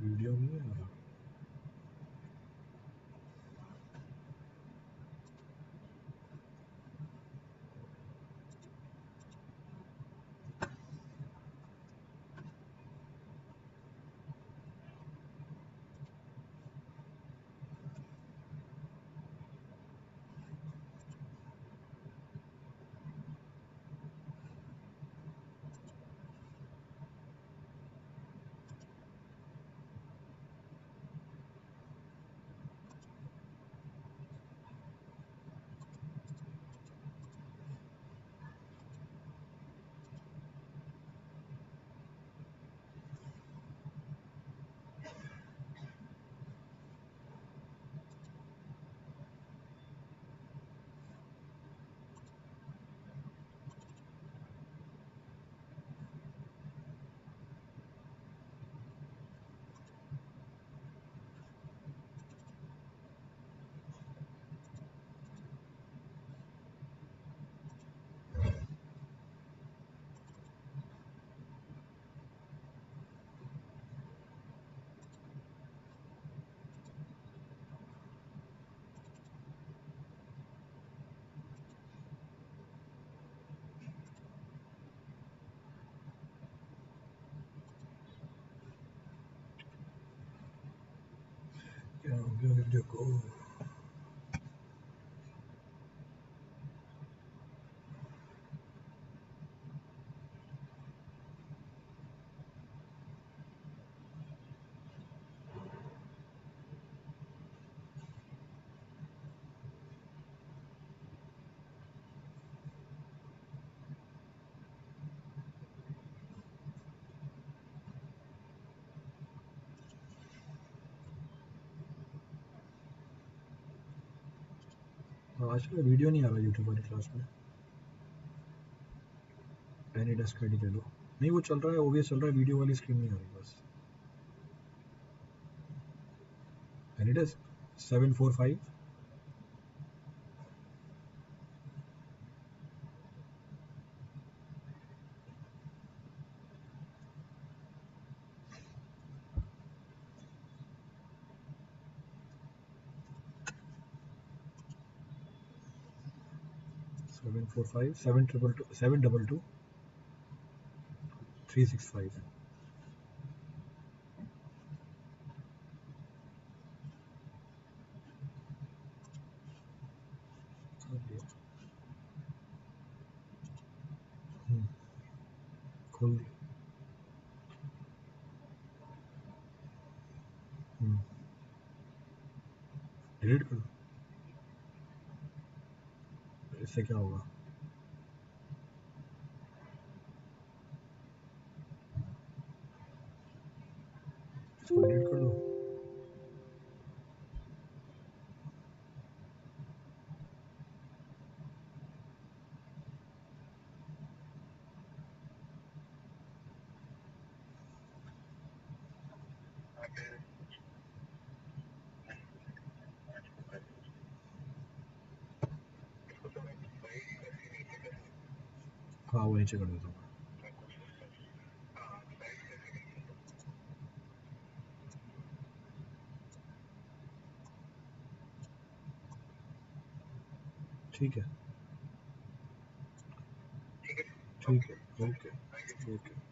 Video नहीं आ रहा। क्या हो गया वीडियो को? आज का वीडियो नहीं आ रहा यूट्यूब वाली क्लास में। एनी डेस्क आईडी ले लो। नहीं वो चल रहा है, ओबीएस चल रहा है, वीडियो वाली स्क्रीन नहीं आ रही बस। Any desk 745 745 722 365। खोल दी। डिलीट कर दो। इससे क्या होगा? इसको डिलीट कर दो। हाँ वो नीचे कर देता हूँ। ठीक है ठीक है। Okay okay.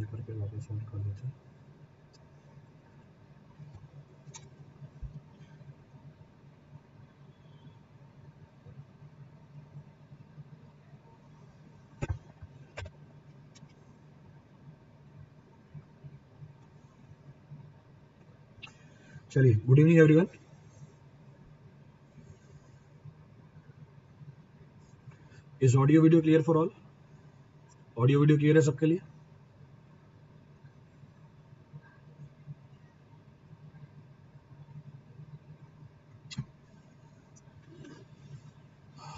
ये करके वापस ऑन कर देते हैं। चलिए, good evening everyone. Is audio video clear for all? Audio video clear है सबके लिए?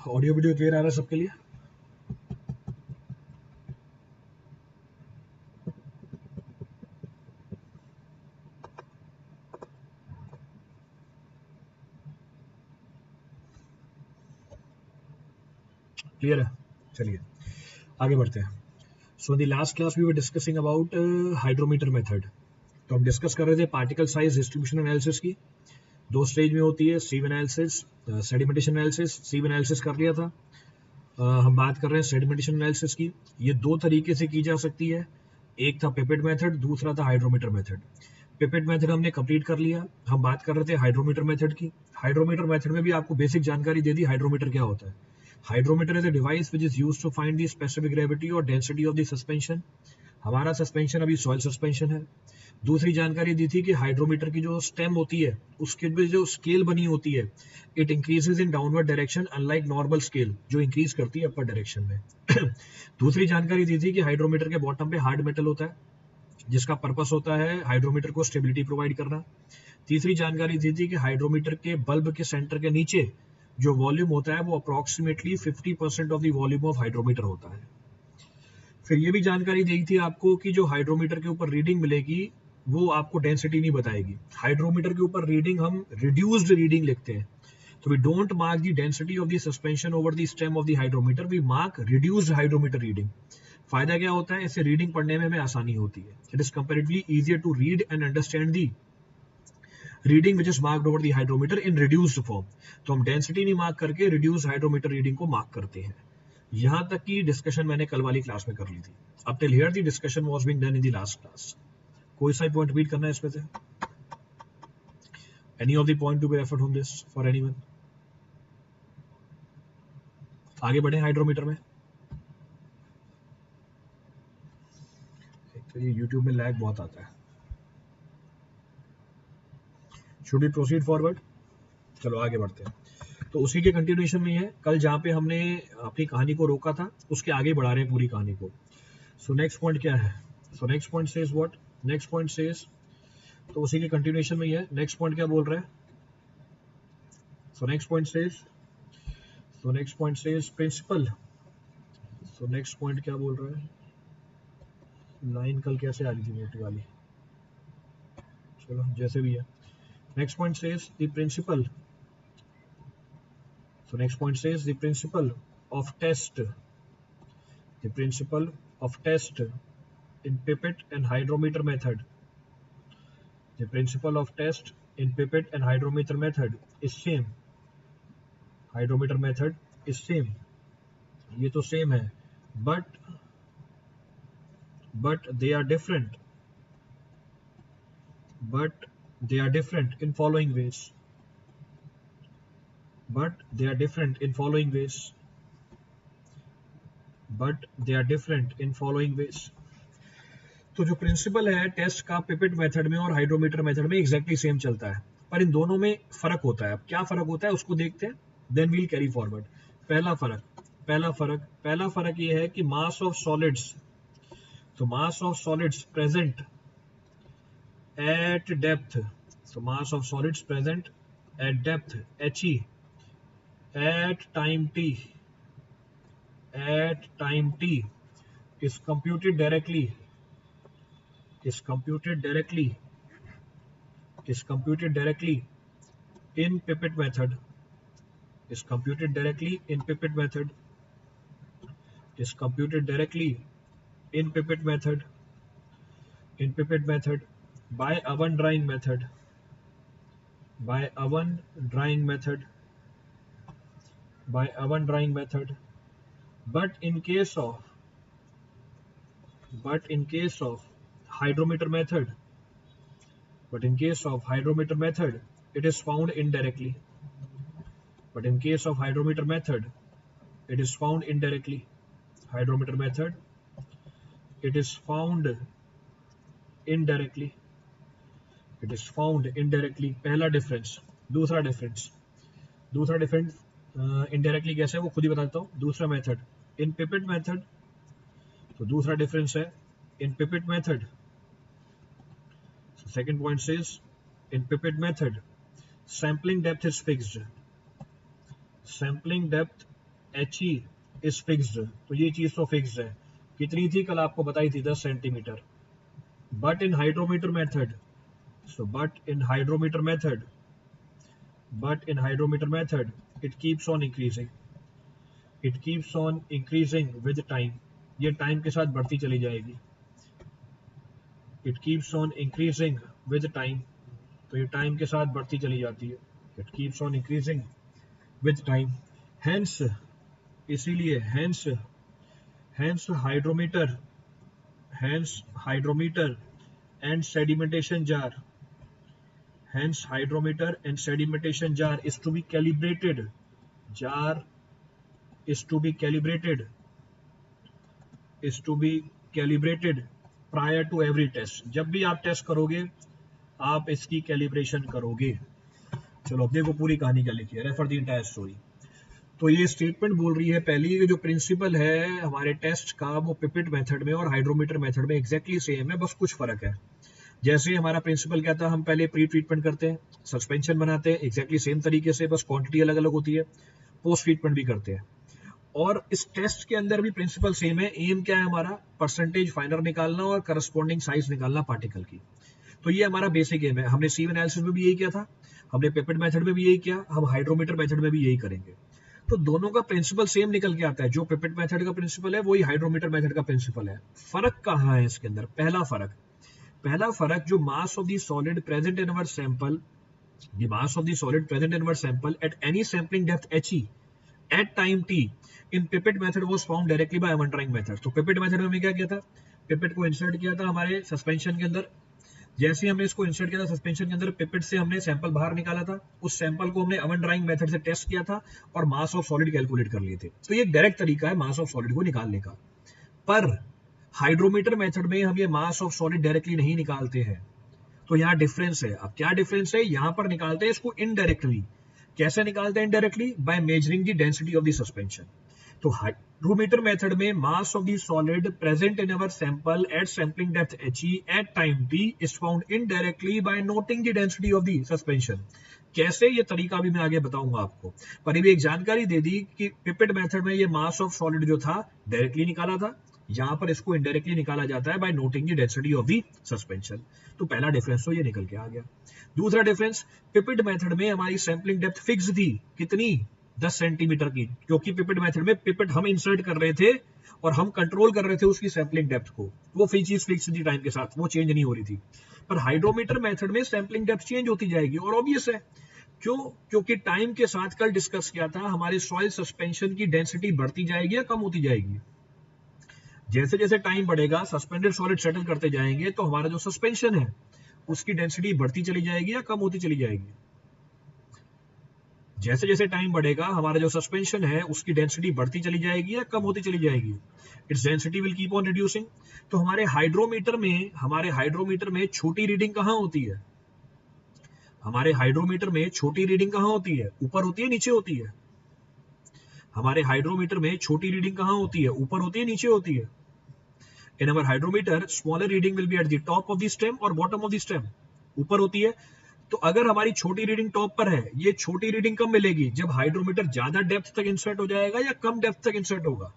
ऑडियो वीडियो क्लियर आ रहा है सबके लिए? क्लियर है? चलिए आगे बढ़ते हैं। So the last class we were discussing about hydrometer method. तो हम डिस्कस कर रहे थे पार्टिकल साइज डिस्ट्रीब्यूशन एनालिसिस की। दो स्टेज में होती है, सीव एनालिसिस, सेडिमेंटेशन एनालिसिस। सीव एनालिसिस कर लिया था। हम बात कर रहे हैं सेडिमेंटेशन एनालिसिस की। ये दो तरीके से की जा सकती है, एक था पिपेट मेथड, दूसरा था हाइड्रोमीटर मेथड। पिपेट मेथड हमने कंप्लीट कर लिया। हम बात कर रहे थे हाइड्रोमीटर मेथड की। हाइड्रोमीटर मेथड में भी आपको बेसिक जानकारी दे दी हाइड्रोमीटर क्या होता है। Hydrometer is a device which is used to find the specific gravity और डेंसिटी ऑफ द सस्पेंशन। हमारा सस्पेंशन अभी सॉइल सस्पेंशन है। दूसरी जानकारी दी थी कि हाइड्रोमीटर की जो स्टेम होती है उसके भी जो स्केल बनी होती है, it increases in downward direction unlike normal scale जो इंक्रीज करती है अपर डायरेक्शन में। दूसरी जानकारी दी थी कि हाइड्रोमीटर के बॉटम पे हार्ड मेटल होता है जिसका पर्पस होता है हाइड्रोमीटर को स्टेबिलिटी प्रोवाइड करना। तीसरी जानकारी दी थी कि हाइड्रोमीटर के बल्ब के सेंटर के नीचे जो वॉल्यूम होता है वो approximately 50% of the volume of hydrometer होता है। फिर ये भी जानकारी दी थी आपको कि जो हाइड्रोमीटर के ऊपर रीडिंग मिलेगी वो आपको डेंसिटी नहीं बताएगी। हाइड्रोमीटर के ऊपर रीडिंग हम रिड्यूस्ड रीडिंग लिखते हैं। तो we don't mark the density of the suspension over the stem of the hydrometer, we mark reduced hydrometer reading. फायदा क्या होता है, इससे रीडिंग पढ़ने में हमें आसानी होती है। It is comparatively easier to read and understand the reading which is marked over the hydrometer in reduced form. तो हम डेंसिटी नहीं मार्क करके रिड्यूस्ड हाइड्रोमीटर रीडिंग को मार्क करते हैं। यहां तक की डिस्कशन मैंने कल वाली क्लास में कर ली थी। अब till here the discussion was being done in the last class. कोई सा पॉइंट रीड करना है इसमें से? Any of the point to be referred from this for anyone? आगे बढ़े हाइड्रोमीटर में। तो ये YouTube में लैग बहुत आता है। Should we proceed forward? चलो आगे बढ़ते हैं। तो उसी के कंटिन्यूएशन में है, कल जहां पे हमने अपनी कहानी को रोका था उसके आगे बढ़ा रहे हैं पूरी कहानी को। सो नेक्स्ट पॉइंट क्या है? So next point says what? Next point says, तो उसी के कंटिन्यूएशन में ही है। नेक्स्ट पॉइंट क्या बोल रहा है? So next point says principle. So next point क्या बोल रहा है? लाइन कल कैसे आ रही थी मोटी वाली? चलो जैसे भी है। Next point says the principle. So next point says the principle of test in pipette and hydrometer method. The principle of test in pipette and hydrometer method is same. Hydrometer method is same. ये तो same है, but they are different. But they are different in following ways. But they are different in following ways. But they are different in following ways. तो जो principal है test का pipette method में और hydrometer method में exactly same चलता है, पर इन दोनों में फर्क होता है। अब क्या फर्क होता है उसको देखते हैं, देन वील कैरी फॉरवर्ड। पहला फर्क ये है कि मास ऑफ सॉलिड्स, तो मास of solids present at depth, so mass of solids present at depth he at time t is computed directly in pipette method by oven drying method, but in case of hydrometer method, but in case of hydrometer method, it is found indirectly. But in case of hydrometer method, it is found indirectly. Hydrometer method, it is found indirectly. It is found indirectly. पहला difference. दूसरा difference. दूसरा difference indirectly कैसे है वो खुद ही बता देता हूँ. दूसरा method in pipette method. तो दूसरा difference है in pipette method. So second point says in pipette method, sampling depth is fixed. Sampling depth HE is fixed. तो ये चीज तो fixed है. कितनी थी कल आपको बताई थी 10 centimetre. But in hydrometer method, so but in hydrometer method, it keeps on increasing. It keeps on increasing with time. ये time के साथ बढ़ती चली जाएगी. It keeps on increasing with time. तो ये time के साथ बढ़ती चली जाती है. It keeps on increasing with time. Hence, इसीलिए hence hydrometer and sedimentation jar. Hence hydrometer and sedimentation jar is to be calibrated. Jar is to be calibrated. Prior to every test. जब भी आप टेस्ट करोगे आप इसकी calibration करोगे. चलो अब देखो पूरी कहानी क्या लिखी है. Refer the entire story. तो ये स्टेटमेंट बोल रही है पहली कि जो प्रिंसिपल है हमारे टेस्ट का वो पिपेट मेथड में और हाइड्रोमीटर मेथड में एग्जैक्टली सेम है, बस कुछ फर्क है. जैसे हमारा प्रिंसिपल क्या था, हम पहले प्री ट्रीटमेंट करते हैं, सस्पेंशन बनाते हैं एग्जैक्टली सेम तरीके से, बस क्वांटिटी अलग अलग होती है. पोस्ट ट्रीटमेंट भी करते हैं और इस टेस्ट के अंदर भी प्रिंसिपल सेम है. एम क्या है हमारा, परसेंटेज फाइनर निकालना और करस्पॉन्डिंग साइज निकालना पार्टिकल की. तो ये हमारा बेसिक एम है. हमने सीव एनालिसिस में भी यही किया था, हमने पिपेट मेथड में भी यही किया, हम हाइड्रोमीटर मेथड में भी यही करेंगे. तो दोनों का प्रिंसिपल सेम निकल के आता है. जो पिपेट मेथड का प्रिंसिपल है वही हाइड्रोमीटर मेथड का प्रिंसिपल है. फर्क कहाँ है इसके अंदर? पहला फर्क जो mass of the solid present in our sample, the mass of the solid present in our sample at any sampling depth HE at time t in pipette method was found directly by अमन drawing method. तो pipette method में हमने क्या किया था, pipette को insert किया था हमारे सस्पेंशन के अंदर. जैसे हमने इसको इंसर्ट किया था सस्पेंशन के अंदर, पिपेट से हमने सैंपल बाहर निकाला था, उस सैंपल को हमने अमन ड्राइंग मेथड से टेस्ट किया था और मास ऑफ सॉलिड कैलकुलेट कर लिए थे. तो ये डायरेक्ट तरीका है मास ऑफ सॉलिड को निकालने का. पर हाइड्रोमीटर मेथड में हम ये मास ऑफ सॉलिड डायरेक्टली नहीं निकालते हैं. तो यहाँ डिफरेंस है. अब क्या डिफरेंस है, यहाँ पर निकालते हैं इसको इनडायरेक्टली. कैसे निकालते हैं indirectly? By measuring the density of the suspension. तो हाइड्रोमीटर मेथड में mass of the solid present in our sample at sampling depth HE at time t is found indirectly by noting the density of the suspension. कैसे, ये तरीका भी मैं आगे बताऊंगा आपको. पर ये भी एक जानकारी दे दी कि पिपेट मेथड में ये मास ऑफ सॉलिड जो था डायरेक्टली निकाला था, यहाँ पर इसको इनडायरेक्टली निकाला जाता है by noting the density of the suspension. तो पहला डिफरेंस तो ये निकल के आ गया. दूसरा डिफरेंस, पिपेट मेथड में हमारी सैंपलिंग डेप्थ फिक्स थी. कितनी? 10 सेंटीमीटर की. क्योंकि पिपेट मेथड में पिपेट हम इंसर्ट कर रहे थे और हम कंट्रोल कर रहे थे उसकी सैंपलिंग डेप्थ को. वो चीज फिक्स थी टाइम के साथ, वो चेंज नहीं हो रही थी. पर हाइड्रोमीटर मेथड में सैंपलिंग डेप्थ चेंज होती जाएगी. और ऑब्वियस है क्यों, क्योंकि टाइम के साथ कल डिस्कस किया था हमारे सॉइल सस्पेंशन की डेंसिटी बढ़ती जाएगी या कम होती जाएगी. जैसे जैसे टाइम बढ़ेगा सस्पेंडेड सॉलिड सेटल करते जाएंगे तो हमारा जो सस्पेंशन है उसकी डेंसिटी बढ़ती चली जाएगी या कम होती चली जाएगी. जैसे जैसे टाइम बढ़ेगा हमारा जो सस्पेंशन है उसकी डेंसिटी बढ़ती चली जाएगी या कम होती चली जाएगी. Its density will keep on reducing. तो हमारे हाइड्रोमीटर में छोटी रीडिंग कहाँ होती है? हमारे हाइड्रोमीटर में छोटी रीडिंग कहाँ होती है? ऊपर होती है, नीचे होती है? हमारे हाइड्रोमीटर में छोटी रीडिंग कहाँ होती है? ऊपर होती है, नीचे होती है? In our hydrometer, smaller reading will be at the top of the stem or bottom of the stem. ऊपर होती है. तो अगर हमारी छोटी रीडिंग टॉप पर है, ये छोटी रीडिंग कब मिलेगी? जब हाइड्रोमीटर ज्यादा डेप्थ तक इंसर्ट हो जाएगा या कम डेप्थ तक इंसर्ट होगा?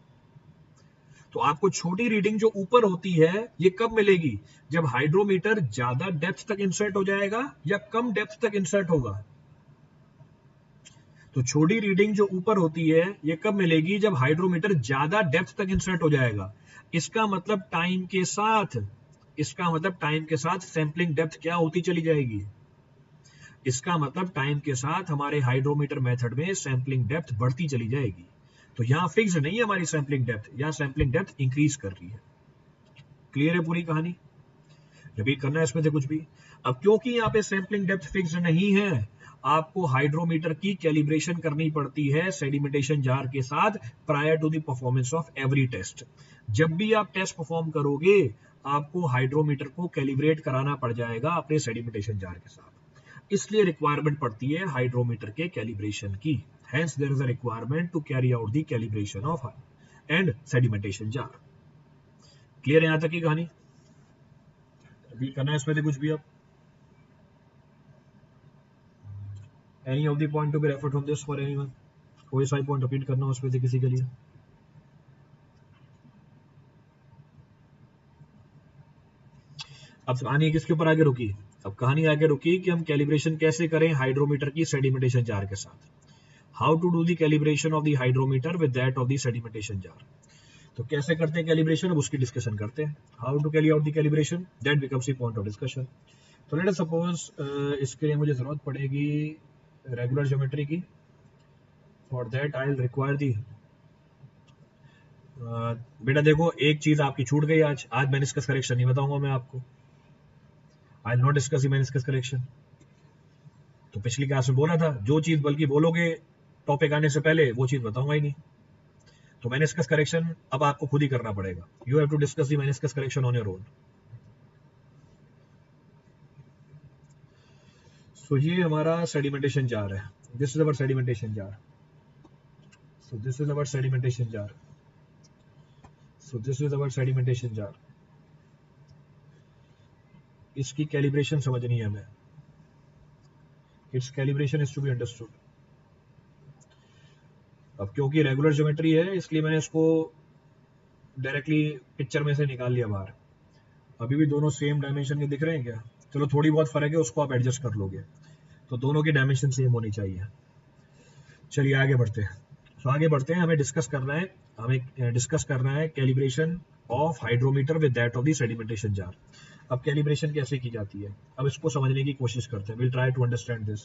तो आपको छोटी रीडिंग जो ऊपर होती है ये कब मिलेगी? जब हाइड्रोमीटर ज्यादा डेप्थ तक इंसर्ट हो जाएगा या कम डेप्थ तक इंसर्ट होगा? तो छोटी रीडिंग जो ऊपर होती है ये कब मिलेगी? जब हाइड्रोमीटर ज्यादा डेप्थ तक इंसर्ट हो जाएगा. इसका मतलब टाइम के साथ सैंपलिंग डेप्थ क्या होती चली जाएगी? इसका मतलब टाइम के साथ हमारे हाइड्रोमीटर मेथड में सैंपलिंग डेप्थ बढ़ती चली जाएगी. तो यहाँ फिक्स नहीं है हमारी सैंपलिंग डेप्थ, यहाँ सैंपलिंग डेप्थ इंक्रीज कर रही है. क्लियर है पूरी कहानी? रिपीट करना है इसमें से कुछ भी। अब क्योंकि यहाँ पे सैंपलिंग डेप्थ फिक्स नहीं है, आपको हाइड्रोमीटर की कैलिब्रेशन करनी पड़ती है सेडिमेंटेशन जार के साथ prior to the performance of every test. जब भी आप टेस्ट परफॉर्म करोगे आपको हाइड्रोमीटर को कैलिब्रेट कराना पड़ जाएगा अपने सेडिमेंटेशन जार के साथ, इसलिए रिक्वायरमेंट पड़ती है हाइड्रोमीटर के कैलिब्रेशन की। Hence there is a requirement to carry out the calibration of and sedimentation jar. Clear है यहां तक की कहानी? रिपीट करना है इसमें से कुछ भी अब? Any of the point to be referred from this for anyone? कोई सा पॉइंट रिपीट करना हो उसमें से किसी के लिए? अब कहानी किसके ऊपर आगे रुकी? अब कहानी आगे रुकी कि हम कैलिब्रेशन कैसे करें हाइड्रोमीटर की सेडिमेंटेशन जार के साथ। How to do the calibration of the hydrometer with that of the sedimentation jar. तो कैसे करते हैं कैलिब्रेशन, अब उसकी डिस्कशन करते हैं। How to carry out the calibration, that becomes the point of discussion. तो लेट अस सपोज इसके लिए मुझे जरूरत पड़ेगी रेगुलर ज्योमेट्री की। For that I will require the बेटा देखो एक चीज आपकी छूट गई, आज मेनिस्कस करेक्शन नहीं बताऊंगा मैं आपको। I will not discuss the meniscus correction. तो पिछली क्लास में बोला था जो चीज बल्कि बोलोगे टॉपिक आने से पहले वो चीज बताऊंगा ही नहीं। तो मेनिस्कस करेक्शन अब आपको खुद ही करना पड़ेगा। You have to discuss the meniscus correction on your own. So ये हमारा सेडिमेंटेशन जार है। This is our sedimentation jar. So this is our sedimentation jar. So this is our sedimentation jar. इसकी कैलिब्रेशन समझनी है हमें। Its calibration is to be understood. अब क्योंकि regular geometry है इसलिए मैंने इसको डायरेक्टली पिक्चर में से निकाल लिया बाहर। अभी भी दोनों सेम डायमेंशन के दिख रहे हैं क्या? चलो थोड़ी बहुत फर्क है उसको आप एडजस्ट कर लोगे। तो दोनों की डायमेंशन सेम होनी चाहिए। चलिए आगे बढ़ते हैं। तो आगे बढ़ते हैं, हमें डिस्कस करना है calibration of hydrometer with that of the sedimentation jar. अब कैलिब्रेशन कैसे की जाती है अब इसको समझने की कोशिश करते हैं। Will try to understand this.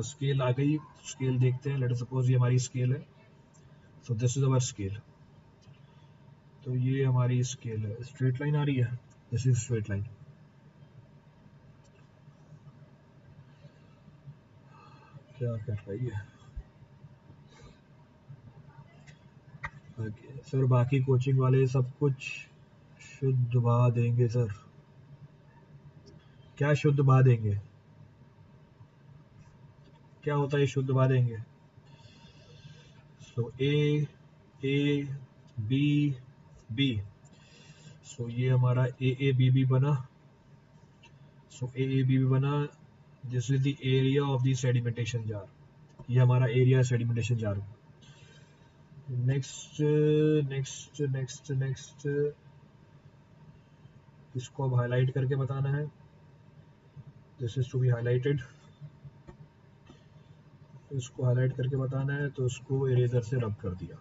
Scale आ गई, स्केल देखते हैं। लेट अस सपोज ये हमारी स्केल है। सो दिस इज अवर स्केल। तो ये हमारी स्केल है, स्ट्रेट लाइन आ रही है, दिस इज स्ट्रेट लाइन। क्या कर रही है सर? बाकी कोचिंग वाले सब कुछ शुद्ध बहा देंगे सर। क्या शुद्ध बहा देंगे? क्या होता है शुद्ध बहा देंगे? सो ए बी बी। सो ये हमारा ए बी बी बना। सो ए बी बी बना। This is the area of the sedimentation jar. ये हमारा area sedimentation jar. Next next next next इसको अब हाईलाइट करके बताना है। This is to be highlighted. इसको हाईलाइट करके बताना है तो उसको इरेजर से रब कर दिया।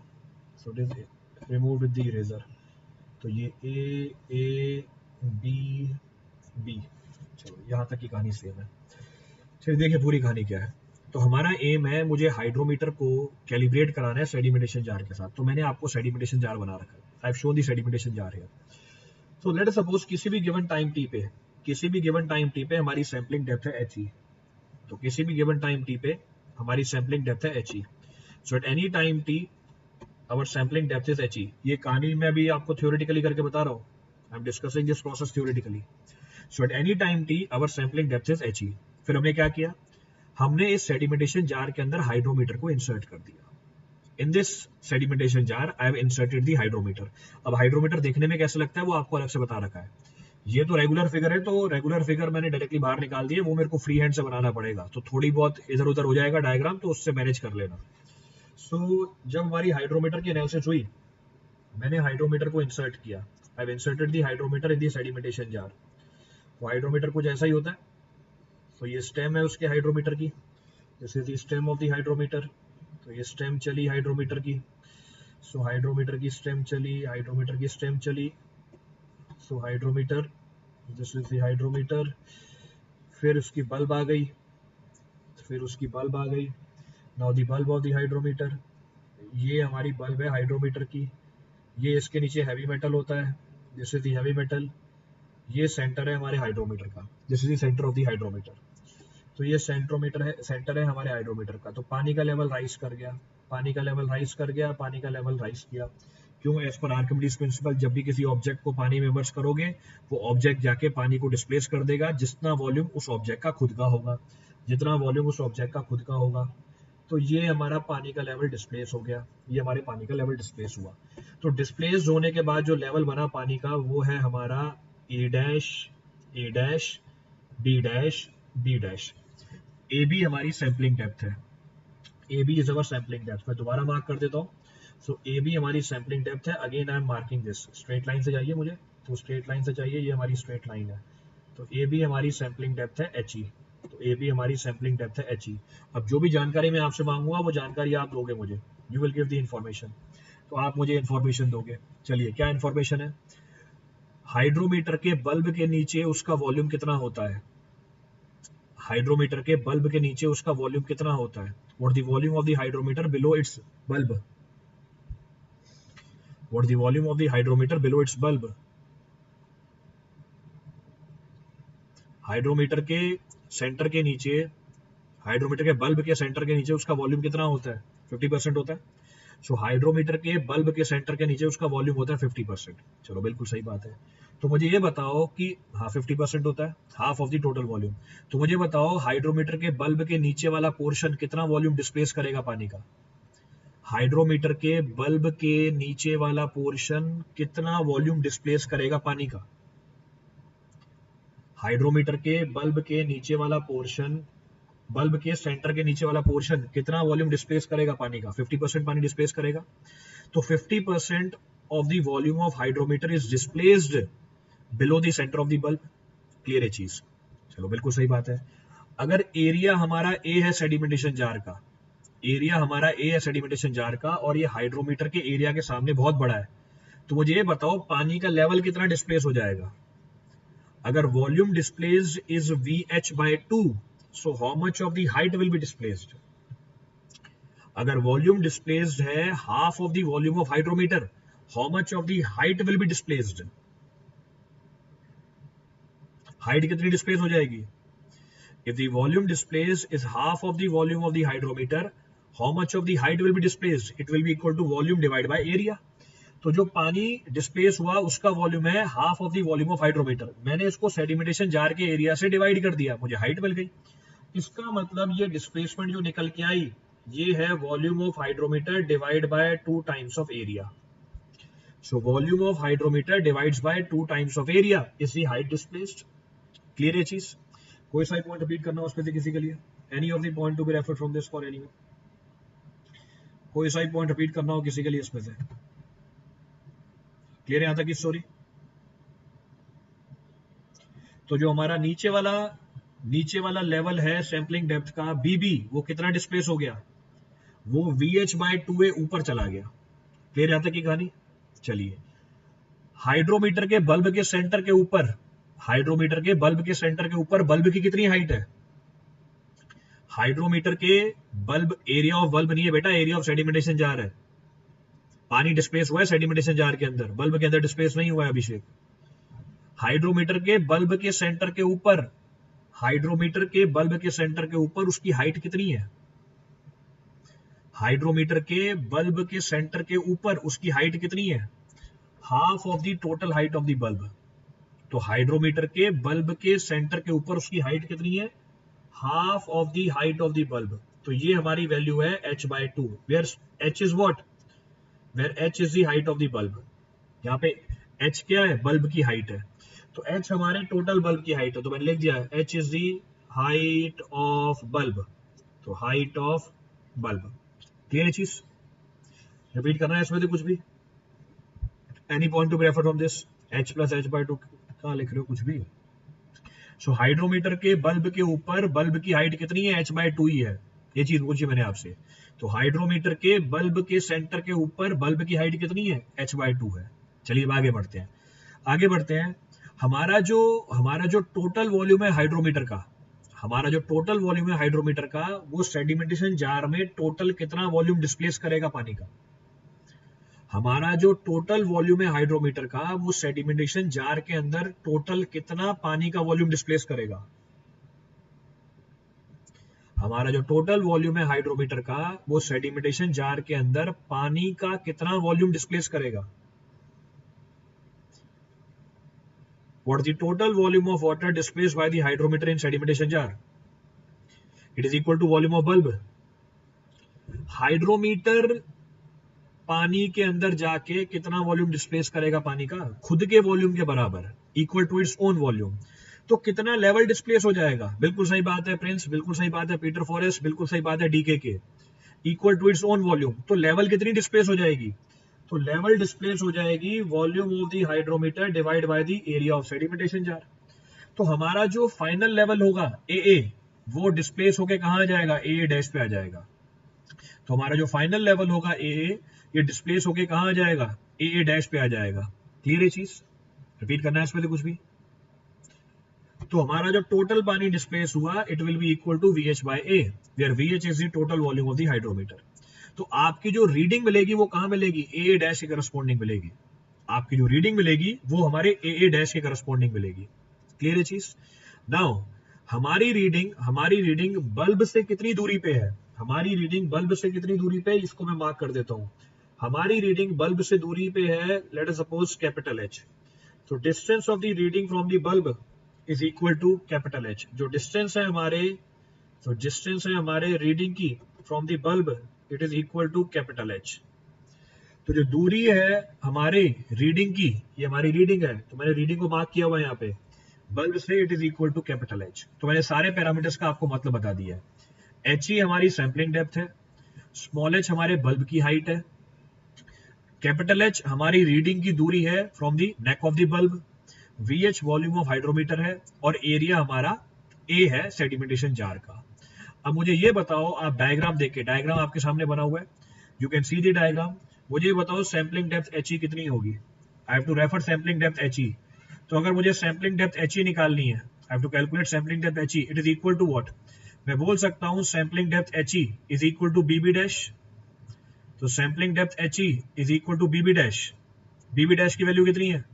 So it is remove with the eraser. तो ये ए बी बी। चलो यहाँ तक की कहानी सेम है। चलिए देखिए पूरी कहानी क्या है। तो हमारा एम है, मुझे हाइड्रोमीटर को कैलिब्रेट कराना है सेडिमेंटेशन जार के साथ। तो मैंने आपको सेडिमेंटेशन जार बना रखा है। I have shown the sedimentation jar here. So let us suppose किसी भी गिवन टाइम टी पे हमारी सैंपलिंग डेप्थ है एच ई। तो किसी भी गिवन टाइम टी पे हमारी सैंपलिंग डेप्थ है H E. So at any time T our sampling depth is H E. ये कहानी मैं भी आपको थ्योरेटिकली करके बता रहा हूँ। I am discussing this process theoretically. So at any time T our sampling depth is H E. फिर हमने क्या किया, हमने इस सेडिमेंटेशन जार के अंदर हाइड्रोमीटर को इंसर्ट कर दिया। In this sedimentation jar I have inserted the hydrometer. अब हाइड्रोमीटर देखने में कैसा लगता है वो आपको अलग से बता रखा है। ये तो रेगुलर फिगर है, तो रेगुलर फिगर मैंने डायरेक्टली बाहर निकाल दिए, वो मेरे को फ्री हैंड से बनाना पड़ेगा। तो थोड़ी बहुत इधर उधर हो जाएगा डायग्राम, तो उससे मैनेज कर लेना। सो जब हमारी हाइड्रोमीटर की एनालिसिस हुई, मैंने हाइड्रोमीटर को इंसर्ट किया। I have inserted the hydrometer in the sedimentation jar. तो हाइड्रोमीटर कुछ ऐसा ही होता है। तो ये स्टेम है उसके हाइड्रोमीटर की। This is the stem of the hydrometer. तो ये स्टेम चली हाइड्रोमीटर की। सो हाइड्रोमीटर की स्टेम चली, हाइड्रोमीटर की स्टेम चली। So hydrometer, this is the hydrometer. फिर उसकी बल्ब आ गई, now the bulb of the hydrometer. ये हमारी बल्ब है हाइड्रोमीटर की। ये इसके नीचे हैवी मेटल होता है, this is the heavy metal. ये सेंटर है हमारे हाइड्रोमीटर का, this is the centre of the hydrometer. तो ये सेंटर है हमारे हाइड्रोमीटर का। तो पानी का लेवल राइज कर गया, पानी का लेवल राइज कर गया, पानी का लेवल राइज किया। क्यों? एज पर आर्किमिडीज प्रिंसिपल, जब भी किसी ऑब्जेक्ट को पानी में इमर्स करोगे वो ऑब्जेक्ट जाके पानी को डिस्प्लेस कर देगा जितना वॉल्यूम उस ऑब्जेक्ट का खुद का होगा, जितना वॉल्यूम उस ऑब्जेक्ट का खुद का होगा। तो ये हमारा पानी का लेवल डिस्प्लेस हो गया, ये हमारे पानी का लेवल डिस्प्लेस हुआ। तो डिस्प्लेस होने के बाद जो लेवल बना पानी का वो है हमारा A dash, A dash, B dash, B dash. A B हमारी सैंपलिंग डेप्थ है, A B is our sampling depth. मैं दोबारा मार्क कर देता हूँ। सो ए बी हमारी सैंपलिंग डेप्थ है। Again I am marking this, straight line से जाइए मुझे, तो स्ट्रेट लाइन से चाहिए, ये हमारी स्ट्रेट लाइन है। तो ए बी हमारी सैंपलिंग डेप्थ है एच ई, तो ए बी हमारी सैंपलिंग डेप्थ है एच ई। अब जो भी जानकारी मैं आपसे मांगूंगा वो जानकारी आप दोगे मुझे, you will give the information. तो आप मुझे इन्फॉर्मेशन दोगे। चलिए, क्या इन्फॉर्मेशन है? हाइड्रोमीटर के बल्ब के नीचे उसका वॉल्यूम कितना होता है? हाइड्रोमीटर के बल्ब के नीचे उसका वॉल्यूम कितना होता है? What the volume of the hydrometer below it's bulb? What the volume of the hydrometer below it's bulb? Hydrometer के सेंटर के नीचे, हाइड्रोमीटर के बल्ब के सेंटर के नीचे उसका वॉल्यूम कितना होता है? 50% होता है। सो हाइड्रोमीटर के बल्ब के सेंटर के नीचे उसका वॉल्यूम होता है 50%। चलो, बिल्कुल सही बात है। तो मुझे ये बताओ कि हाँ 50% होता है, half of the total volume. तो मुझे बताओ हाइड्रोमीटर के बल्ब के नीचे वाला पोर्शन कितना वॉल्यूम डिस्प्लेस करेगा पानी का? हाइड्रोमीटर के बल्ब के नीचे वाला पोर्शन कितना वॉल्यूम डिस्प्लेस करेगा पानी का? हाइड्रोमीटर के बल्ब के नीचे वाला पोर्शन, बल्ब के सेंटर के नीचे वाला पोर्शन कितना वॉल्यूम डिस्प्लेस करेगा पानी का? 50% पानी डिस्प्लेस करेगा। तो 50% of the volume of hydrometer is displaced below the centre of the bulb. Clear है चीज? चलो, बिल्कुल सही बात है। अगर एरिया हमारा ए है सेडिमेंटेशन जार का, एरिया हमारा ए है सेडिमेंटेशन जार का, और ये हाइड्रोमीटर के एरिया के सामने बहुत बड़ा है, तो मुझे ये बताओ पानी का लेवल कितना डिस्प्लेस हो जाएगा? अगर volume displaced is VH by 2, so how much of the height will be displaced? अगर वॉल्यूम डिस्प्लेस्ड है half of the volume of hydrometer, how much of the height will be displaced? Height कितनी displace हो जाएगी? If the volume displaced is half of the volume of the hydrometer, how much of the height will be displaced? It will be equal to volume divided by area. तो जो पानी displace हुआ उसका volume है half of the volume of hydrometer. मैंने इसको sedimentation jar के area से डिवाइड कर दिया, मुझे हाइट मिल गई। इसका मतलब ये डिस्प्लेसमेंट जो निकल के आई ये है volume of hydrometer divide bye 2 times of area. So volume of hydrometer divides bye 2 times of area is the height displaced. Clear है चीज? कोई सा पॉइंट रिपीट करना उसमें से किसी के लिए? Any of the point to be referred from this for anyone? कोई सा पॉइंट रिपीट करना हो किसी के लिए इसमें से? क्लियर है यहां तक की स्टोरी? तो जो हमारा नीचे वाला लेवल है सैंपलिंग डेप्थ का BB, वो कितना डिस्प्लेस हो गया? वो VH by 2A ऊपर चला गया। क्लियर यहां तक की कहानी? चलिए, हाइड्रोमीटर के बल्ब के सेंटर के ऊपर, हाइड्रोमीटर के बल्ब के सेंटर के ऊपर बल्ब की कितनी हाइट है? हाइड्रोमीटर के बल्ब, एरिया ऑफ बल्ब नहीं है बेटा, एरिया ऑफ सेडिमेंटेशन जार है। पानी डिस्प्लेस हुआ है सेडिमेंटेशन जार के अंदर, बल्ब के अंदर डिस्प्लेस नहीं हुआ है अभिषेक। हाइड्रोमीटर के बल्ब के सेंटर के ऊपर, हाइड्रोमीटर के बल्ब के सेंटर के ऊपर उसकी हाइट कितनी है? हाइड्रोमीटर के बल्ब के सेंटर के ऊपर उसकी हाइट कितनी है? Half of the total height of the bulb. तो हाइड्रोमीटर के बल्ब के सेंटर के ऊपर उसकी हाइट कितनी है? Half of the height of the bulb. तो ये हमारी वैल्यू है H by 2, where H is what? Where H is the height of the bulb. यहाँ पे H क्या है? बल्ब की हाइट है। तो H हमारे टोटल बल्ब की हाइट है, तो मैंने लिख दिया है H is the height of bulb. तो हाइट ऑफ बल्ब। क्लियर है चीज? रिपीट करना है इसमें से कुछ भी? Any point to be referred from this? H plus H by 2 कहाँ लिख रहे हो कुछ भी? सो हाइड्रोमीटर के बल्ब के ऊपर बल्ब की हाइट कितनी है? H by 2 ही है। ये चीज पूछी मैंने आपसे। तो हाइड्रोमीटर के बल्ब के सेंटर के ऊपर बल्ब की हाइट कितनी है? H by 2 है। चलिए आगे बढ़ते हैं, आगे बढ़ते हैं। हमारा जो टोटल वॉल्यूम है हाइड्रोमीटर का, हमारा जो टोटल वॉल्यूम है हाइड्रोमीटर का, वो सेडिमेंटेशन जार में टोटल कितना वॉल्यूम डिस्प्लेस करेगा पानी का? हमारा जो टोटल वॉल्यूम है हाइड्रोमीटर का, वो सेडिमेंटेशन जार के अंदर टोटल कितना पानी का वॉल्यूम डिस्प्लेस करेगा। हमारा जो टोटल वॉल्यूम है हाइड्रोमीटर का, वो सेडिमेंटेशन जार के अंदर पानी का कितना वॉल्यूम डिस्प्लेस करेगा। What is the total volume of water displaced by the hydrometer in sedimentation jar? It is equal to volume of bulb. Hydrometer पानी के अंदर जाके कितना वॉल्यूम डिस्प्लेस करेगा पानी का, खुद के वॉल्यूम के बराबर, equal to its own volume. तो कितना लेवल डिस्प्लेस हो जाएगा। बिल्कुल सही बात है प्रिंस, बिल्कुल सही बात है पीटर फॉरेस्ट, बिल्कुल सही बात है डीके के। Equal to its own volume, तो लेवल कितनी डिस्प्लेस हो जाएगी। तो लेवल डिस्प्लेस हो जाएगी volume of the hydrometer divide by the area of sedimentation jar. तो हमारा जो फाइनल लेवल होगा ए, वो डिस्प्लेस होके कहां आ जाएगा, ए डैश पे आ जाएगा। तो हमारा जो फाइनल लेवल होगा ए, ये डिस्प्लेस होके कहां आ जाएगा, ए डैश पे आ जाएगा। क्लियर है चीज, रिपीट करना है इसमें से कुछ भी। तो हमारा जो टोटल पानी डिस्प्लेस हुआ, it will be equal to VH by A, where VH is the total volume of the hydrometer. तो आपकी जो रीडिंग मिलेगी वो कहां मिलेगी, ए डैश के करस्पॉन्डिंग मिलेगी। आपकी जो रीडिंग मिलेगी वो हमारे ए डैश के करस्पॉन्डिंग मिलेगी। क्लियर है चीज। नाउ हमारी रीडिंग बल्ब से कितनी दूरी पे है, हमारी रीडिंग बल्ब से कितनी दूरी पे है, इसको मैं मार्क कर देता हूं। हमारी रीडिंग बल्ब से दूरी पे है, let us suppose capital H। तो distance of the reading from the bulb is equal to capital H। जो डिस्टेंस है हमारे रीडिंग की from the bulb, it is equal to capital H। तो जो दूरी है हमारे रीडिंग की, ये हमारी रीडिंग है, तो मैंने रीडिंग को मार्क किया हुआ है यहाँ पे बल्ब से, it is equal to capital H। तो मैंने सारे पैरामीटर्स का आपको मतलब बता दिया है। He हमारी सैंपलिंग डेप्थ है, स्मॉल h हमारे बल्ब की हाइट है, कैपिटल H हमारी रीडिंग की दूरी है from the neck of the bulb, VH volume of hydrometer है, और एरिया हमारा A है सेडिमेंटेशन जार का। अब मुझे ये बताओ, आप डायग्राम देख के, डायग्राम आपके सामने बना हुआ है, you can see the diagram. मुझे ये बताओ सैंपलिंग डेप्थ He कितनी होगी। I have to refer sampling depth He। तो अगर मुझे सैंपलिंग डेप्थ He निकालनी है, I have to calculate sampling depth He, it is equal to what. मैं बोल सकता हूं sampling depth He is equal to BB dash. तो sampling depth He is equal to BB dash. BB dash की value कितनी है,